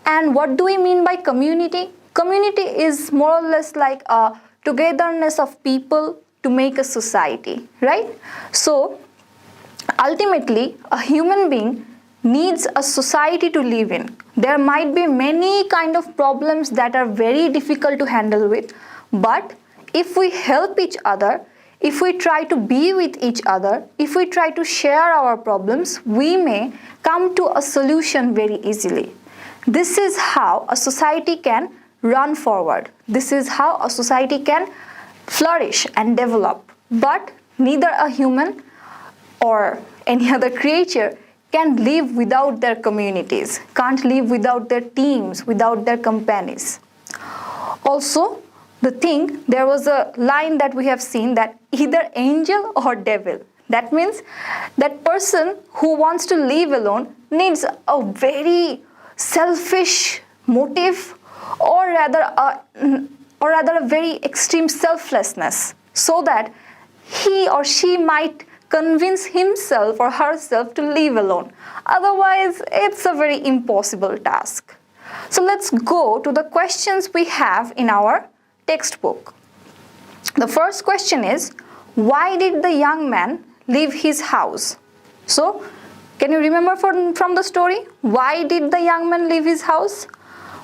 And what do we mean by community? Community is more or less like a togetherness of people to make a society, right? So, ultimately, a human being needs a society to live in. There might be many kind of problems that are very difficult to handle with, but if we help each other, if we try to be with each other, if we try to share our problems, we may come to a solution very easily. This is how a society can run forward. This is how a society can flourish and develop. But neither a human or any other creature can live without their communities, can't live without their teams, without their companies. Also, there was a line that we have seen that either angel or devil. That means that person who wants to live alone needs a very selfish motive, or rather a very extreme selflessness, so that he or she might convince himself or herself to live alone. Otherwise, it's a very impossible task. So let's go to the questions we have in our textbook. The first question is, why did the young man leave his house? So, can you remember from the story? Why did the young man leave his house?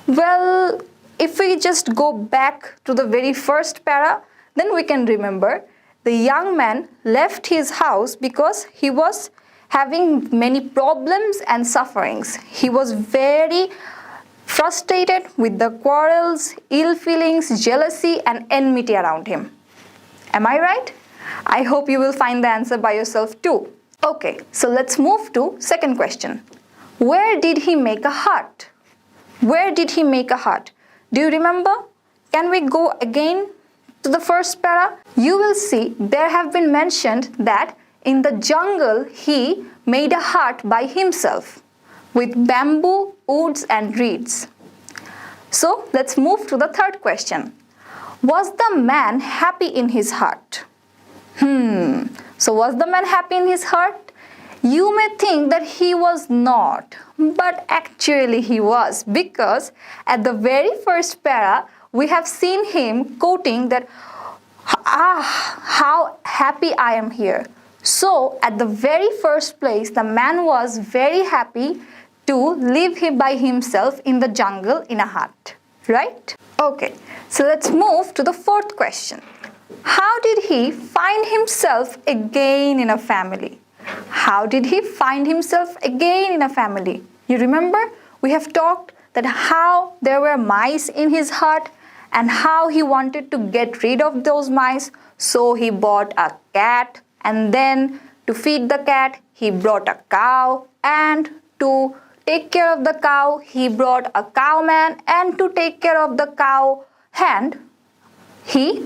Well, if we just go back to the very first para, then we can remember the young man left his house because he was having many problems and sufferings. He was very frustrated with the quarrels, ill feelings, jealousy, and enmity around him. Am I right? I hope you will find the answer by yourself too. Okay, so let's move to second question. Where did he make a hut? Where did he make a hut? Do you remember? Can we go again to the first para? You will see there have been mentioned that in the jungle he made a hut by himself with bamboo, woods and reeds. So let's move to the third question. Was the man happy in his hut? So was the man happy in his hut? You may think that he was not, but actually he was, because at the very first para we have seen him quoting that, how happy I am here. So at the very first place, the man was very happy to live by himself in the jungle in a hut, right? Okay, so let's move to the fourth question. How did he find himself again in a family? How did he find himself again in a family? You remember? We have talked that how there were mice in his hut and how he wanted to get rid of those mice. So he bought a cat, and then to feed the cat, he brought a cow, and to take care of the cow, he brought a cowman, and to take care of the cow hand, he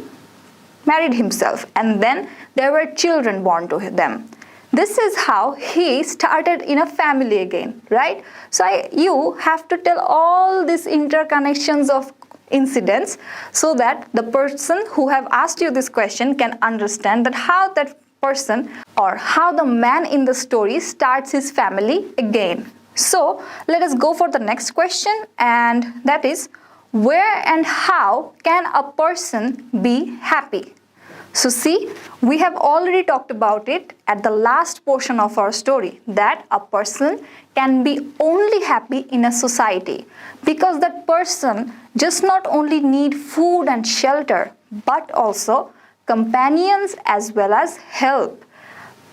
married himself, and then there were children born to them. This is how he started in a family again, right? So you have to tell all these interconnections of incidents so that the person who have asked you this question can understand that how that person or how the man in the story starts his family again. So let us go for the next question, and that is, where and how can a person be happy? So see, we have already talked about it at the last portion of our story, that a person can be only happy in a society because that person just not only need food and shelter, but also companions as well as help.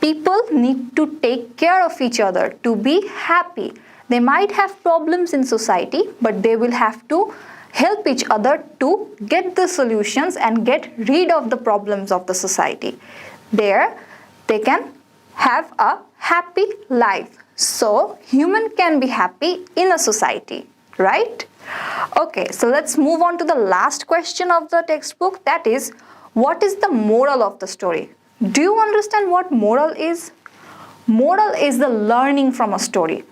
People need to take care of each other to be happy. They might have problems in society, but they will have to help each other to get the solutions and get rid of the problems of the society. There they can have a happy life. So human can be happy in a society, right? Okay, so let's move on to the last question of the textbook, that is, what is the moral of the story? Do you understand what moral is? Moral is the learning from a story.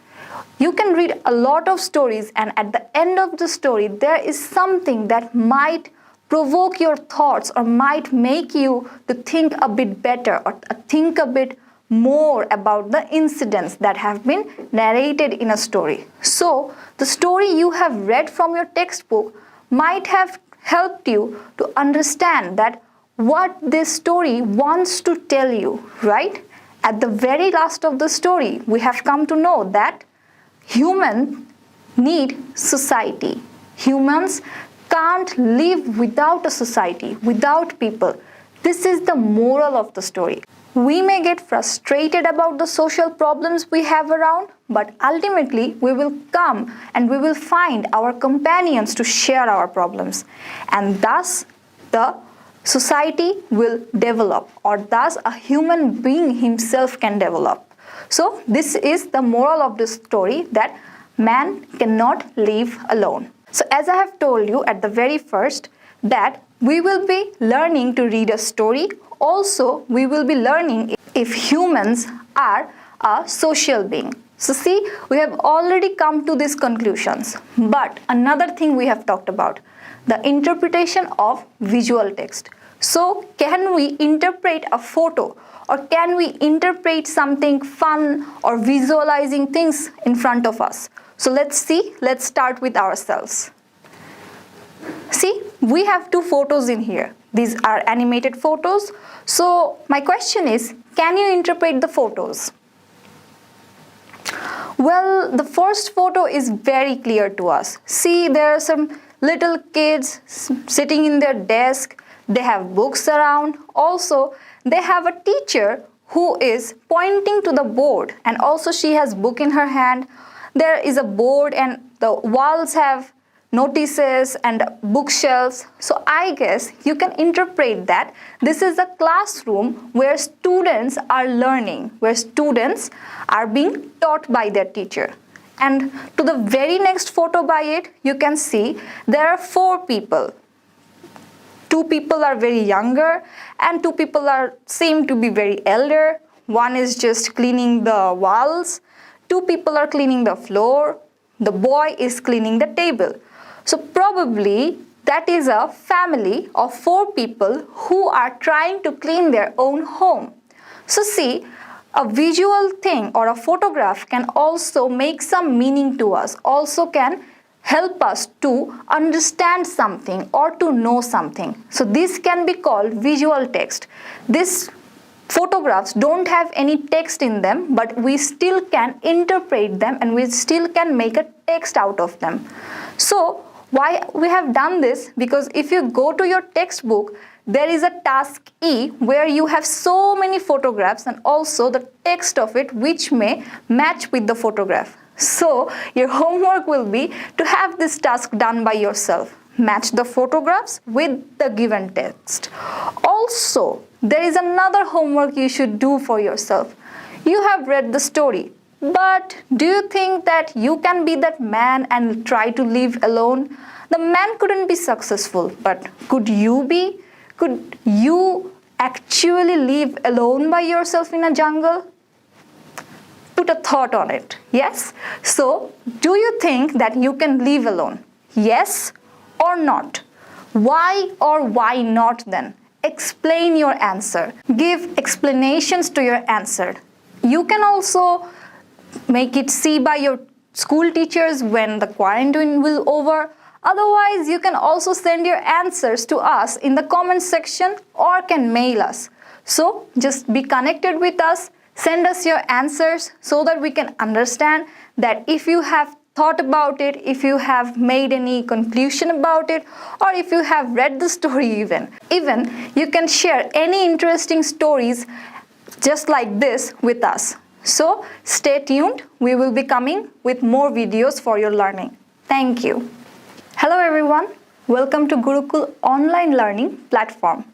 You can read a lot of stories, and at the end of the story there is something that might provoke your thoughts or might make you to think a bit better or think a bit more about the incidents that have been narrated in a story. So the story you have read from your textbook might have helped you to understand that what this story wants to tell you, right? At the very last of the story, we have come to know that humans need society. Humans can't live without a society, without people. This is the moral of the story. We may get frustrated about the social problems we have around, but ultimately we will come and we will find our companions to share our problems. And thus the society will develop, or thus a human being himself can develop. So this is the moral of this story, that man cannot live alone. So as I have told you at the very first, that we will be learning to read a story. Also, we will be learning if humans are a social being. So see, we have already come to these conclusions. But another thing we have talked about, the interpretation of visual text. So can we interpret a photo, or can we interpret something fun or visualizing things in front of us? So let's see, let's start with ourselves. See, we have two photos in here. These are animated photos. So my question is, can you interpret the photos? Well, the first photo is very clear to us. See, there are some little kids sitting in their desk. They have books around. Also, they have a teacher who is pointing to the board, and also she has book in her hand. There is a board and the walls have notices and bookshelves. So I guess you can interpret that this is a classroom where students are learning, where students are being taught by their teacher. And to the very next photo by it, you can see there are four people. Two people are very younger and two people seem to be very elder. One is just cleaning the walls. Two people are cleaning the floor. The boy is cleaning the table. So probably that is a family of four people who are trying to clean their own home. So see, a visual thing or a photograph can also make some meaning to us, also can help us to understand something or to know something. So this can be called visual text. These photographs don't have any text in them, but we still can interpret them and we still can make a text out of them. So why we have done this? Because if you go to your textbook, there is a task E where you have so many photographs and also the text of it which may match with the photograph. So your homework will be to have this task done by yourself. Match the photographs with the given text. Also, there is another homework you should do for yourself. You have read the story, but do you think that you can be that man and try to live alone? The man couldn't be successful, but could you be? Could you actually live alone by yourself in a jungle? Put a thought on it. Yes? So, do you think that you can live alone? Yes or not? Why or why not then? Explain your answer. Give explanations to your answer. You can also make it see by your school teachers when the quarantine will over. Otherwise, you can also send your answers to us in the comment section or can mail us. So just be connected with us. Send us your answers so that we can understand that if you have thought about it, if you have made any conclusion about it, or if you have read the story even you can share any interesting stories just like this with us. So stay tuned. We will be coming with more videos for your learning. Thank you. Hello. Hello everyone, welcome to Gurukul online learning platform.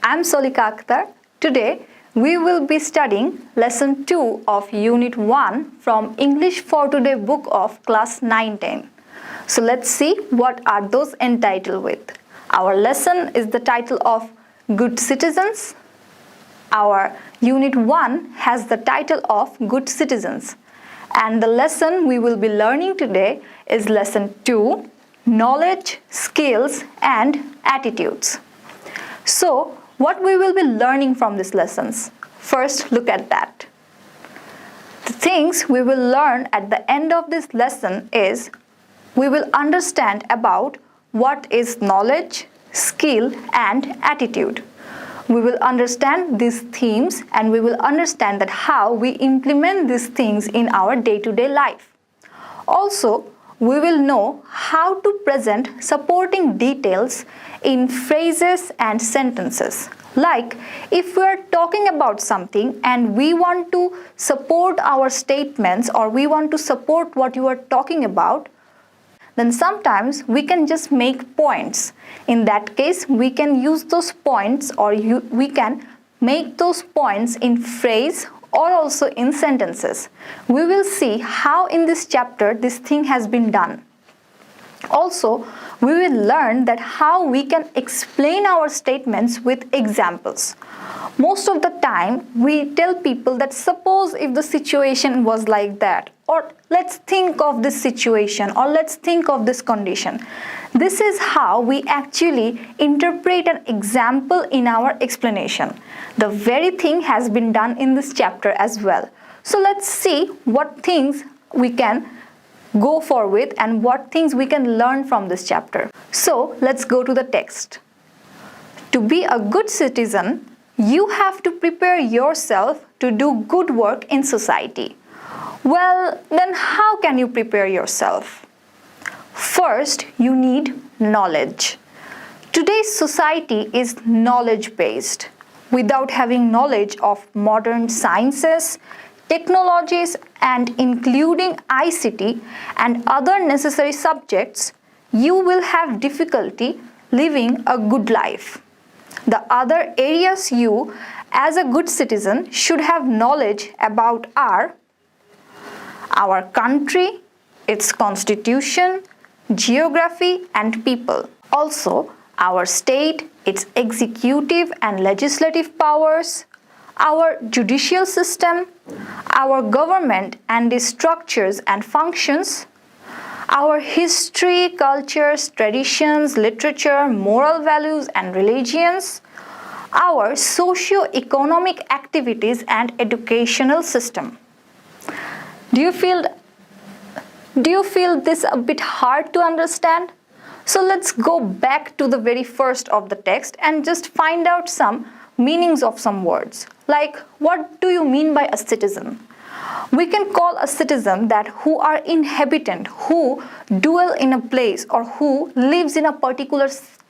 I am Solika Akhtar. Today we will be studying lesson 2 of unit 1 from English for Today book of class 9-10. So let's see what are those entitled with. Our lesson is the title of Good Citizens. Our unit 1 has the title of Good Citizens. And the lesson we will be learning today is lesson 2, Knowledge, Skills and Attitudes. So, what we will be learning from these lessons? First, look at that. The things we will learn at the end of this lesson is we will understand about what is knowledge, skill and attitude. We will understand these themes and we will understand that how we implement these things in our day-to-day life. Also, we will know how to present supporting details in phrases and sentences. Like, if we are talking about something and we want to support our statements or we want to support what you are talking about, then sometimes we can just make points. In that case, we can use those points or we can make those points in phrase or also in sentences. We will see how in this chapter this thing has been done. Also, we will learn that how we can explain our statements with examples. Most of the time, we tell people that suppose if the situation was like that, or let's think of this situation, or let's think of this condition. This is how we actually interpret an example in our explanation. The very thing has been done in this chapter as well. So let's see what things we can go for with and what things we can learn from this chapter. So let's go to the text. To be a good citizen, you have to prepare yourself to do good work in society. Well, then how can you prepare yourself? First, you need knowledge. Today's society is knowledge-based. Without having knowledge of modern sciences, technologies and including ICT and other necessary subjects, you will have difficulty living a good life. The other areas you, as a good citizen, should have knowledge about are our country, its constitution, geography and people. Also, our state, its executive and legislative powers, our judicial system, our government and its structures and functions, our history, cultures, traditions, literature, moral values and religions, our socio-economic activities and educational system. Do you feel this a bit hard to understand? So let's go back to the very first of the text and just find out some meanings of some words. Like, what do you mean by a citizen? We can call a citizen that who are inhabitant, who dwell in a place or who lives in a particular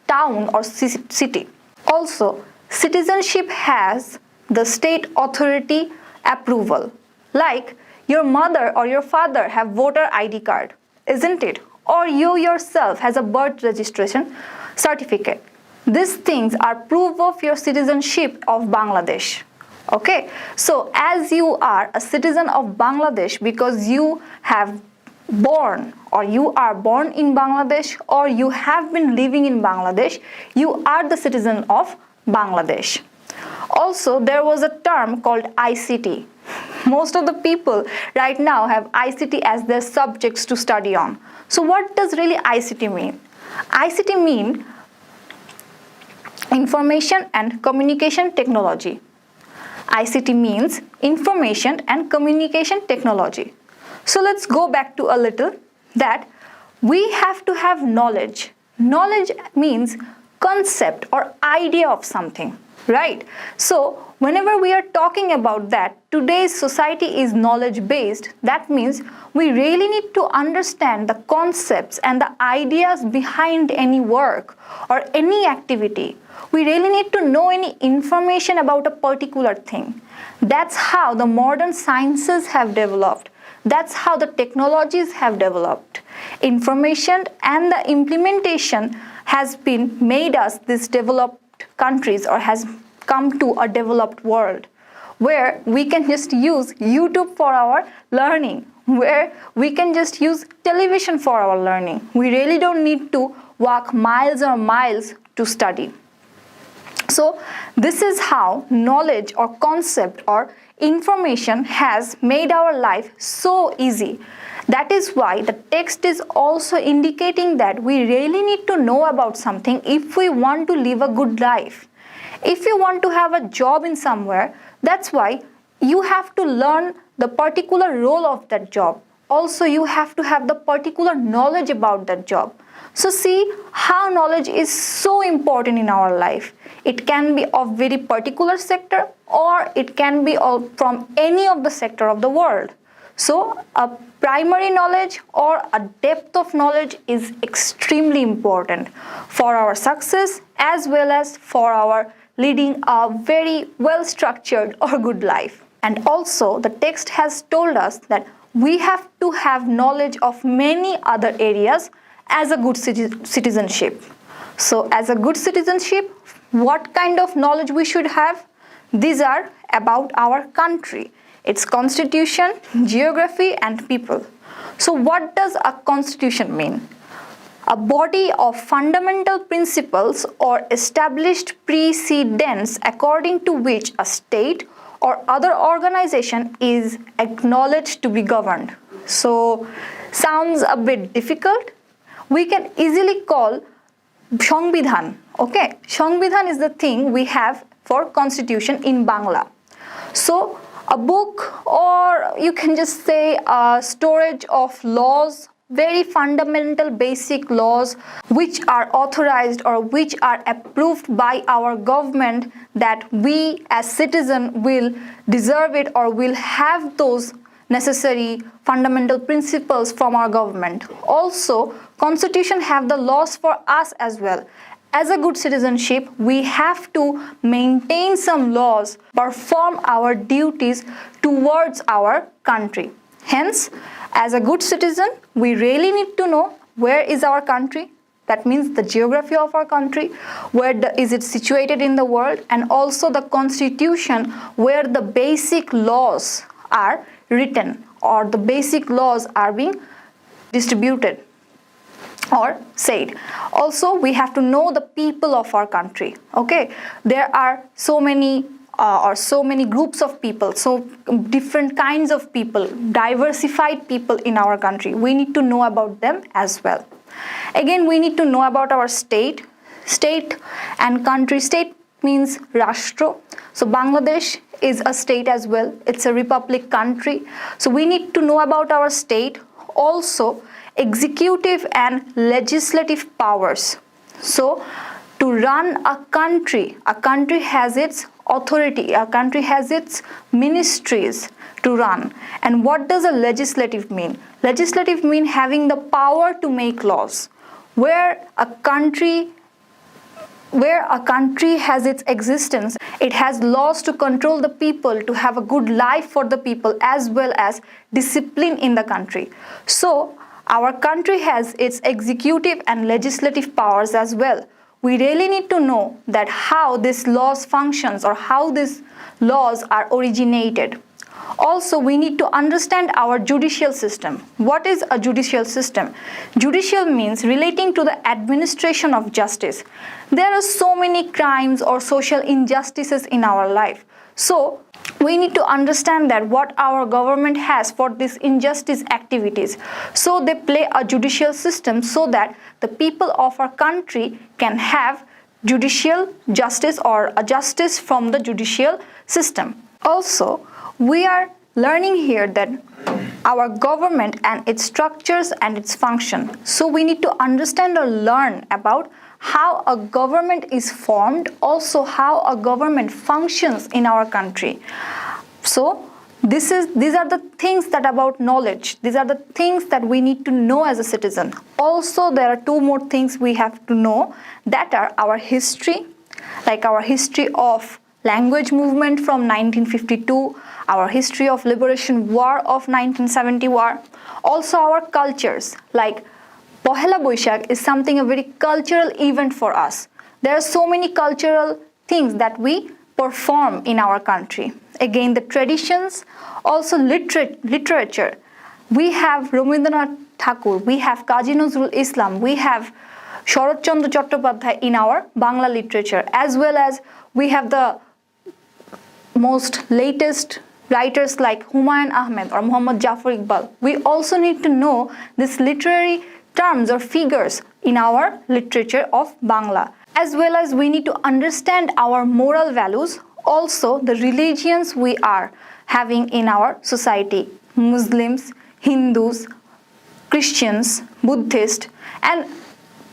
town or city. Also, citizenship has the state authority approval. Like, your mother or your father have voter ID card, isn't it? Or you yourself has a birth registration certificate. These things are proof of your citizenship of Bangladesh. Okay, so as you are a citizen of Bangladesh because you have born or you are born in Bangladesh or you have been living in Bangladesh, you are the citizen of Bangladesh. Also, there was a term called ICT. Most of the people right now have ICT as their subjects to study on. So what does really ICT mean? ICT mean Information and Communication Technology. ICT means Information and Communication Technology. So let's go back to a little that we have to have knowledge. Knowledge means concept or idea of something, right? So whenever we are talking about that, today's society is knowledge based. That means we really need to understand the concepts and the ideas behind any work or any activity. We really need to know any information about a particular thing. That's how the modern sciences have developed. That's how the technologies have developed. Information and the implementation has been made us these developed countries, or has come to a developed world, where we can just use YouTube for our learning, where we can just use television for our learning. We really don't need to walk miles or miles to study. So this is how knowledge or concept or information has made our life so easy. That is why the text is also indicating that we really need to know about something if we want to live a good life. If you want to have a job in somewhere, that's why you have to learn the particular role of that job. Also, you have to have the particular knowledge about that job. So see how knowledge is so important in our life. It can be of very particular sector, or it can be from any of the sector of the world. So a primary knowledge or a depth of knowledge is extremely important for our success, as well as for our leading a very well structured or good life. And also the text has told us that we have to have knowledge of many other areas as a good citizenship. So as a good citizenship, what kind of knowledge we should have? These are about our country, its constitution, geography, and people. So what does a constitution mean? A body of fundamental principles or established precedents according to which a state or other organization is acknowledged to be governed. So sounds a bit difficult. We can easily call Sangbidhan. Okay, Sangbidhan is the thing we have for constitution in Bangla. So a book, or you can just say a storage of laws, very fundamental basic laws which are authorized or which are approved by our government, that we as citizen will deserve it or will have those necessary fundamental principles from our government. Also, constitution have the laws for us as well. As a good citizenship, we have to maintain some laws, perform our duties towards our country. Hence, as a good citizen, we really need to know where is our country. That means the geography of our country, where is it situated in the world, and also the constitution, where the basic laws are written or the basic laws are being distributed or said. Also, we have to know the people of our country. Okay, there are so many groups of people, so different kinds of people, diversified people in our country. We need to know about them as well. Again, we need to know about our state and country. State means Rashtra. So Bangladesh is a state as well. It's a republic country. So we need to know about our state. Also, executive and legislative powers. So to run a country has its authority, a country has its ministries to run. And what does a legislative mean? Legislative mean having the power to make laws. Where a country has its existence, it has laws to control the people, to have a good life for the people, as well as discipline in the country. So our country has its executive and legislative powers as well. We really need to know that how these laws functions or how these laws are originated. Also, we need to understand our judicial system. What is a judicial system? Judicial means relating to the administration of justice. There are so many crimes or social injustices in our life. So we need to understand that what our government has for these injustice activities. So they play a judicial system so that the people of our country can have judicial justice or a justice from the judicial system. Also, we are learning here that our government and its structures and its function. So we need to understand or learn about how a government is formed, also how a government functions in our country. So these are the things that about knowledge. These are the things that we need to know as a citizen. Also, there are two more things we have to know, that are our history, like our history of language movement from 1952, our history of liberation war of 1970 war, also our cultures like Pohela Boishakh is something a very cultural event for us. There are so many cultural things that we perform in our country. Again, the traditions, also literature. We have Rabindranath Thakur, we have Kazi Nazrul Islam, we have Sharat Chandra Chattopadhyay in our Bangla literature, as well as we have the most latest writers like Humayun Ahmed or Muhammad Jafar Iqbal. We also need to know these literary terms or figures in our literature of Bangla, as well as we need to understand our moral values, also the religions we are having in our society, Muslims, Hindus, Christians, Buddhists, and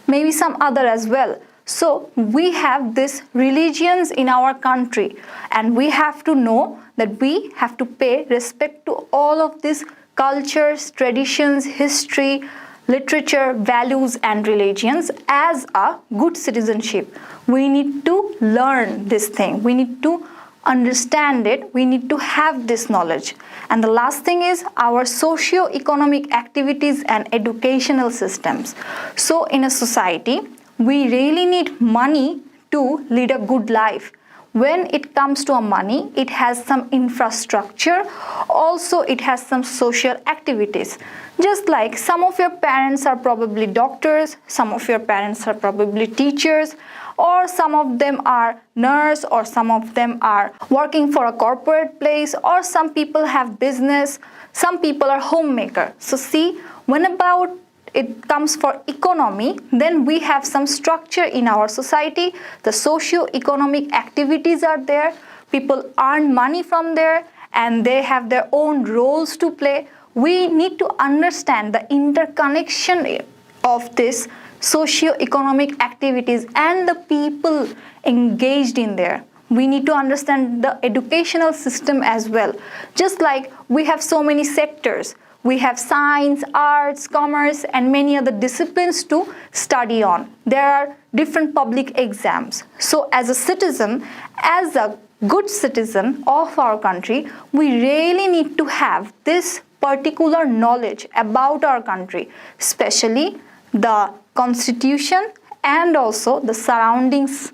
maybe some other as well. So we have these religions in our country, and we have to know that we have to pay respect to all of these cultures, traditions, history, literature, values and religions as a good citizenship. We need to learn this thing. We need to understand it. We need to have this knowledge. And the last thing is our socio-economic activities and educational systems. So in a society, we really need money to lead a good life. When it comes to money, it has some infrastructure, also it has some social activities. Just like some of your parents are probably doctors, some of your parents are probably teachers, or some of them are nurse, or some of them are working for a corporate place, or some people have business, some people are homemaker. So see, when about it comes for economy, then we have some structure in our society. The socio-economic activities are there. People earn money from there and they have their own roles to play. We need to understand the interconnection of this socio-economic activities and the people engaged in there. We need to understand the educational system as well. Just like we have so many sectors. We have science, arts, commerce, and many other disciplines to study on. There are different public exams. So as a citizen, as a good citizen of our country, we really need to have this particular knowledge about our country, especially the constitution and also the surroundings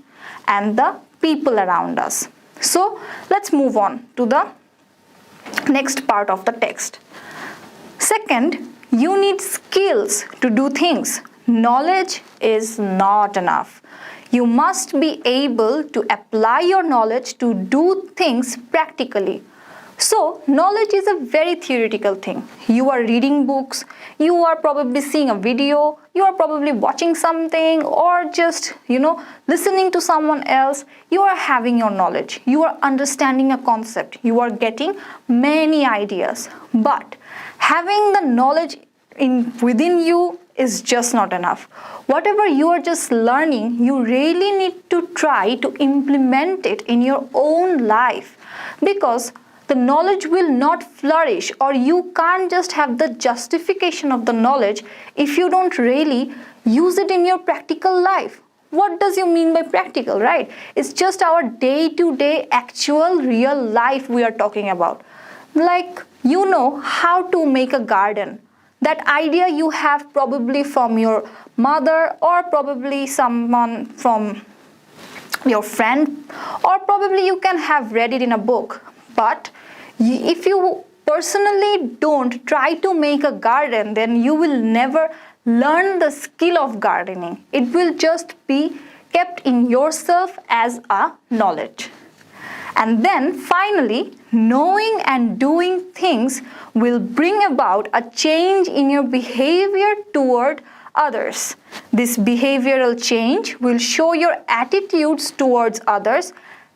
and the people around us. So let's move on to the next part of the text. Second, you need skills to do things. Knowledge is not enough. You must be able to apply your knowledge to do things practically. So, knowledge is a very theoretical thing. You are reading books, you are probably seeing a video, you are probably watching something, or just, listening to someone else. You are having your knowledge. You are understanding a concept. You are getting many ideas. But having the knowledge within you is just not enough. Whatever you are just learning, you really need to try to implement it in your own life, because the knowledge will not flourish, or you can't just have the justification of the knowledge if you don't really use it in your practical life. What does you mean by practical, right? It's just our day-to-day actual real life we are talking about. Like, how to make a garden. That idea you have probably from your mother, or probably someone from your friend, or probably you can have read it in a book. But if you personally don't try to make a garden, then you will never learn the skill of gardening. It will just be kept in yourself as a knowledge. And then finally, knowing and doing things will bring about a change in your behavior toward others. This behavioral change will show your attitudes towards others.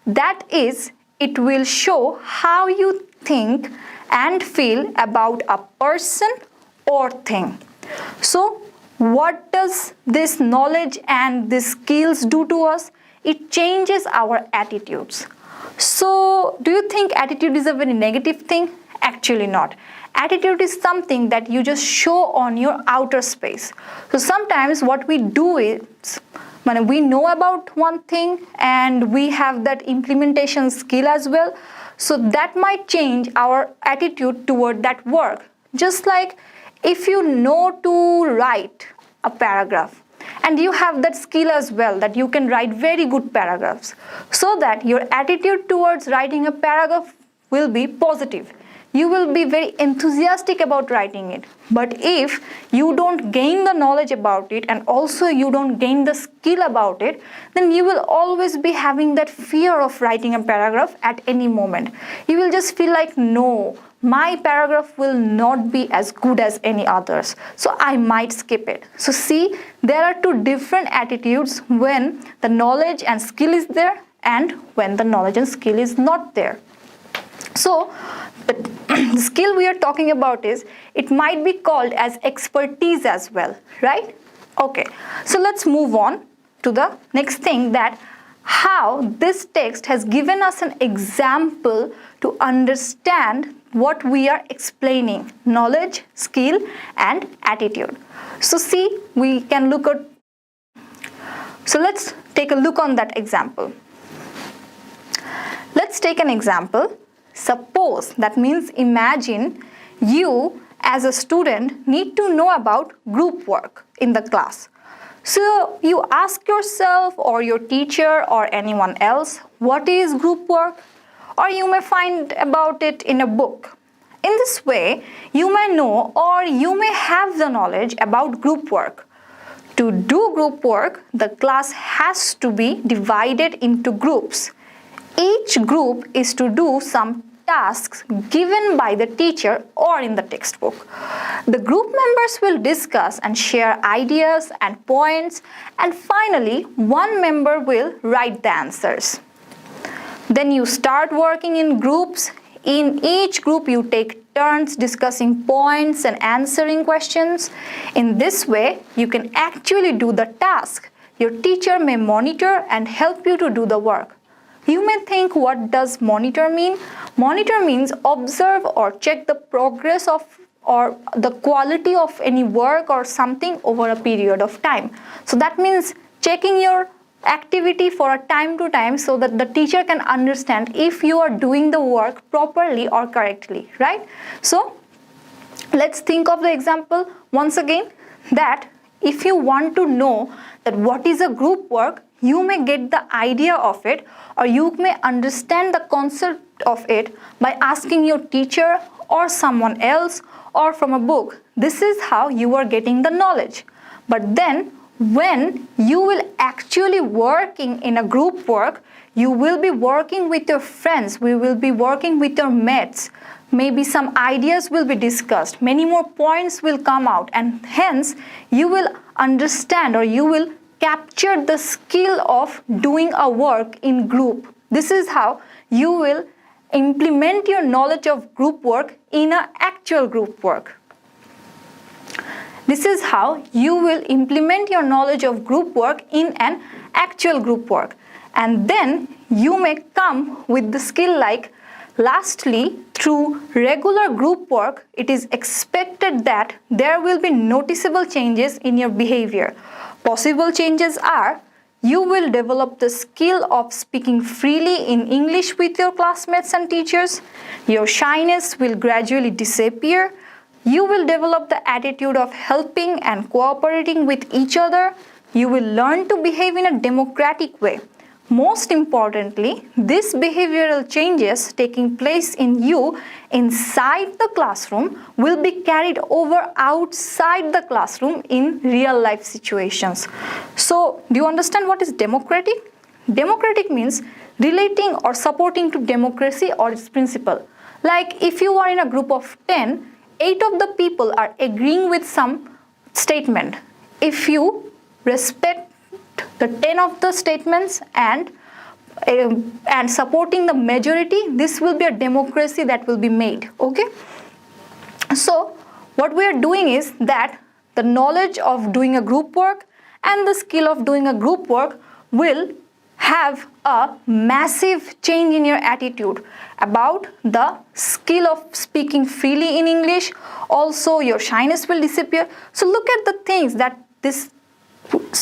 That is, it will show how you think and feel about a person or thing. So, what does this knowledge and these skills do to us? It changes our attitudes. So, do you think attitude is a very negative thing? Actually not. Attitude is something that you just show on your outer space. So sometimes what we do is We know about one thing and we have that implementation skill as well. So that might change our attitude toward that work. Just like if you know to write a paragraph and you have that skill as well, that you can write very good paragraphs, so that your attitude towards writing a paragraph will be positive. You will be very enthusiastic about writing it. But if you don't gain the knowledge about it and also you don't gain the skill about it, then you will always be having that fear of writing a paragraph at any moment. You will just feel like, no, my paragraph will not be as good as any others, so I might skip it. So see, there are two different attitudes when the knowledge and skill is there and when the knowledge and skill is not there. So the skill we are talking about is, it might be called as expertise as well, right? Okay, so let's move on to the next thing, that how this text has given us an example to understand what we are explaining: knowledge, skill and attitude. So see, we can look at, so let's take a look on that example. Let's take an example. Suppose, that means imagine you as a student need to know about group work in the class. So you ask yourself or your teacher or anyone else, what is group work? Or you may find about it in a book. In this way, you may know or you may have the knowledge about group work. To do group work, the class has to be divided into groups. Each group is to do some tasks given by the teacher or in the textbook. The group members will discuss and share ideas and points, and finally one member will write the answers. Then you start working in groups. In each group you take turns discussing points and answering questions. In this way you can actually do the task. Your teacher may monitor and help you to do the work. You may think, what does monitor mean? Monitor means observe or check the progress of or the quality of any work or something over a period of time. So that means checking your activity for a time to time so that the teacher can understand if you are doing the work properly or correctly, right? So let's think of the example once again, that if you want to know that what is a group work, you may get the idea of it or you may understand the concept of it by asking your teacher or someone else or from a book. This is how you are getting the knowledge. But then when you will actually working in a group work, you will be working with your friends, we will be working with your mates. Maybe some ideas will be discussed, many more points will come out, and hence you will understand or you will capture the skill of doing a work in group. This is how you will implement your knowledge of group work in an actual group work. This is how you will implement your knowledge of group work in an actual group work. And then you may come with the skill like, lastly, through regular group work, it is expected that there will be noticeable changes in your behavior. Possible changes are, you will develop the skill of speaking freely in English with your classmates and teachers. Your shyness will gradually disappear. You will develop the attitude of helping and cooperating with each other. You will learn to behave in a democratic way. Most importantly, these behavioral changes taking place in you inside the classroom will be carried over outside the classroom in real life situations. So, do you understand what is democratic? Democratic means relating or supporting to democracy or its principle. Like if you are in a group of 10, 8 of the people are agreeing with some statement. If you respect the 10 of the statements and supporting the majority, this will be a democracy that will be made. Okay, so what we are doing is that the knowledge of doing a group work and the skill of doing a group work will have a massive change in your attitude about the skill of speaking freely in English. Also your shyness will disappear. So look at the things that this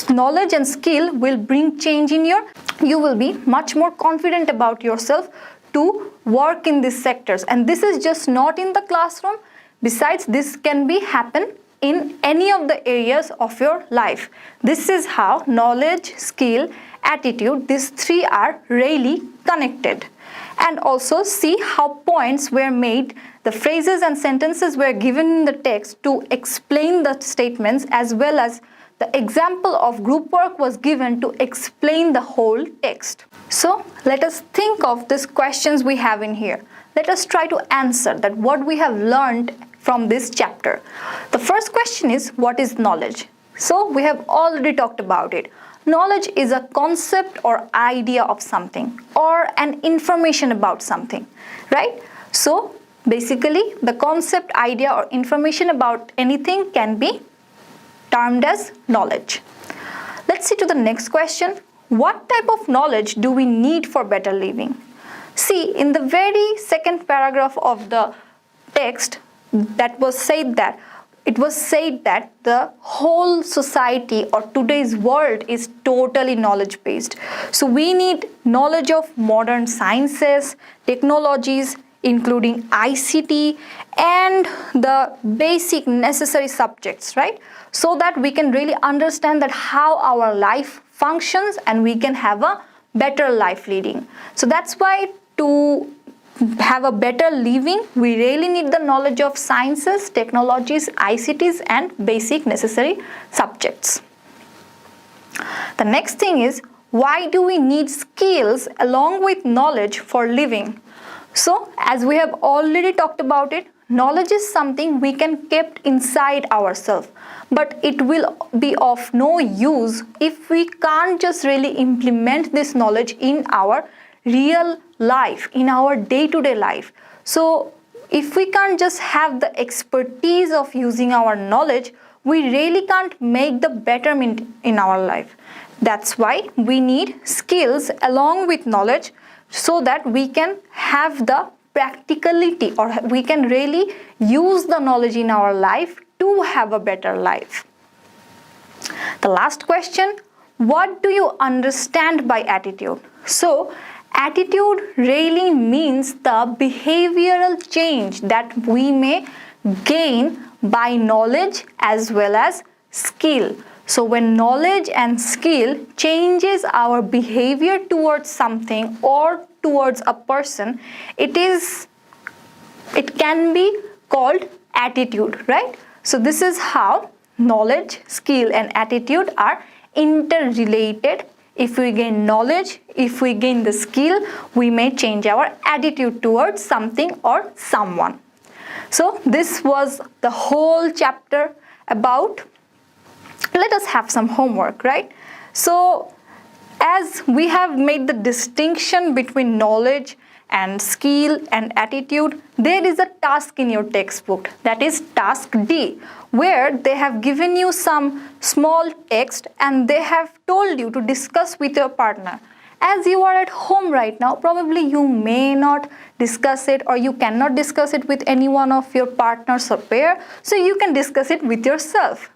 knowledge and skill will bring change in you will be much more confident about yourself to work in these sectors. And this is just not in the classroom. Besides, this can be happen in any of the areas of your life. This is how knowledge, skill, attitude, these three are really connected. And also see how points were made, the phrases and sentences were given in the text to explain the statements, as well as the example of group work was given to explain the whole text. So let us think of these questions we have in here. Let us try to answer that what we have learned from this chapter. The first question is, what is knowledge? So we have already talked about it. Knowledge is a concept or idea of something or an information about something, right? So basically the concept, idea or information about anything can be termed as knowledge. Let's see to the next question. What type of knowledge do we need for better living? See, in the very second paragraph of the text, it was said that the whole society or today's world is totally knowledge based. So we need knowledge of modern sciences, technologies, including ICT and the basic necessary subjects, right? So that we can really understand that how our life functions and we can have a better life leading. So that's why to have a better living, we really need the knowledge of sciences, technologies, ICTs and basic necessary subjects. The next thing is, why do we need skills along with knowledge for living? So as we have already talked about it, knowledge is something we can keep inside ourselves, but it will be of no use if we can't just really implement this knowledge in our real life, in our day-to-day life. So if we can't just have the expertise of using our knowledge, we really can't make the betterment in our life. That's why we need skills along with knowledge so that we can have the practicality or we can really use the knowledge in our life to have a better life. The last question, what do you understand by attitude? So attitude really means the behavioral change that we may gain by knowledge as well as skill. So when knowledge and skill changes our behavior towards something or towards a person, it can be called attitude, right? So this is how knowledge, skill and attitude are interrelated. If we gain knowledge, if we gain the skill, we may change our attitude towards something or someone. So this was the whole chapter about. Let us have some homework, right? So as we have made the distinction between knowledge and skill and attitude, there is a task in your textbook, that is task D, where they have given you some small text and they have told you to discuss with your partner. As you are at home right now, probably you may not discuss it or you cannot discuss it with any one of your partners or pair, so you can discuss it with yourself.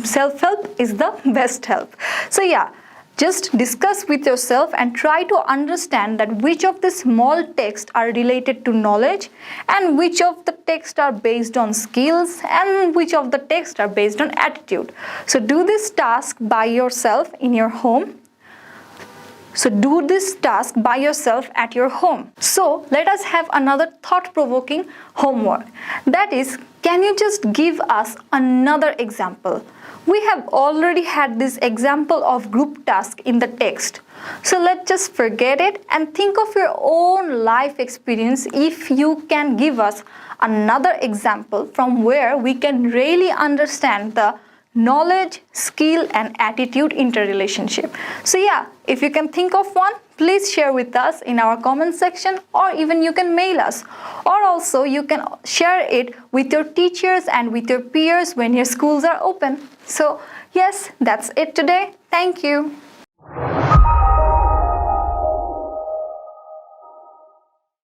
Self-help is the best help. So yeah, just discuss with yourself and try to understand that which of the small texts are related to knowledge and which of the texts are based on skills and which of the texts are based on attitude. So do this task by yourself in your home. So do this task by yourself at your home. So let us have another thought-provoking homework. That is, can you just give us another example? We have already had this example of group task in the text. So let's just forget it and think of your own life experience if you can give us another example from where we can really understand the knowledge, skill and attitude interrelationship. So yeah, if you can think of one, please share with us in our comment section, or even you can mail us, or also you can share it with your teachers and with your peers when your schools are open. So yes, that's it today. Thank you.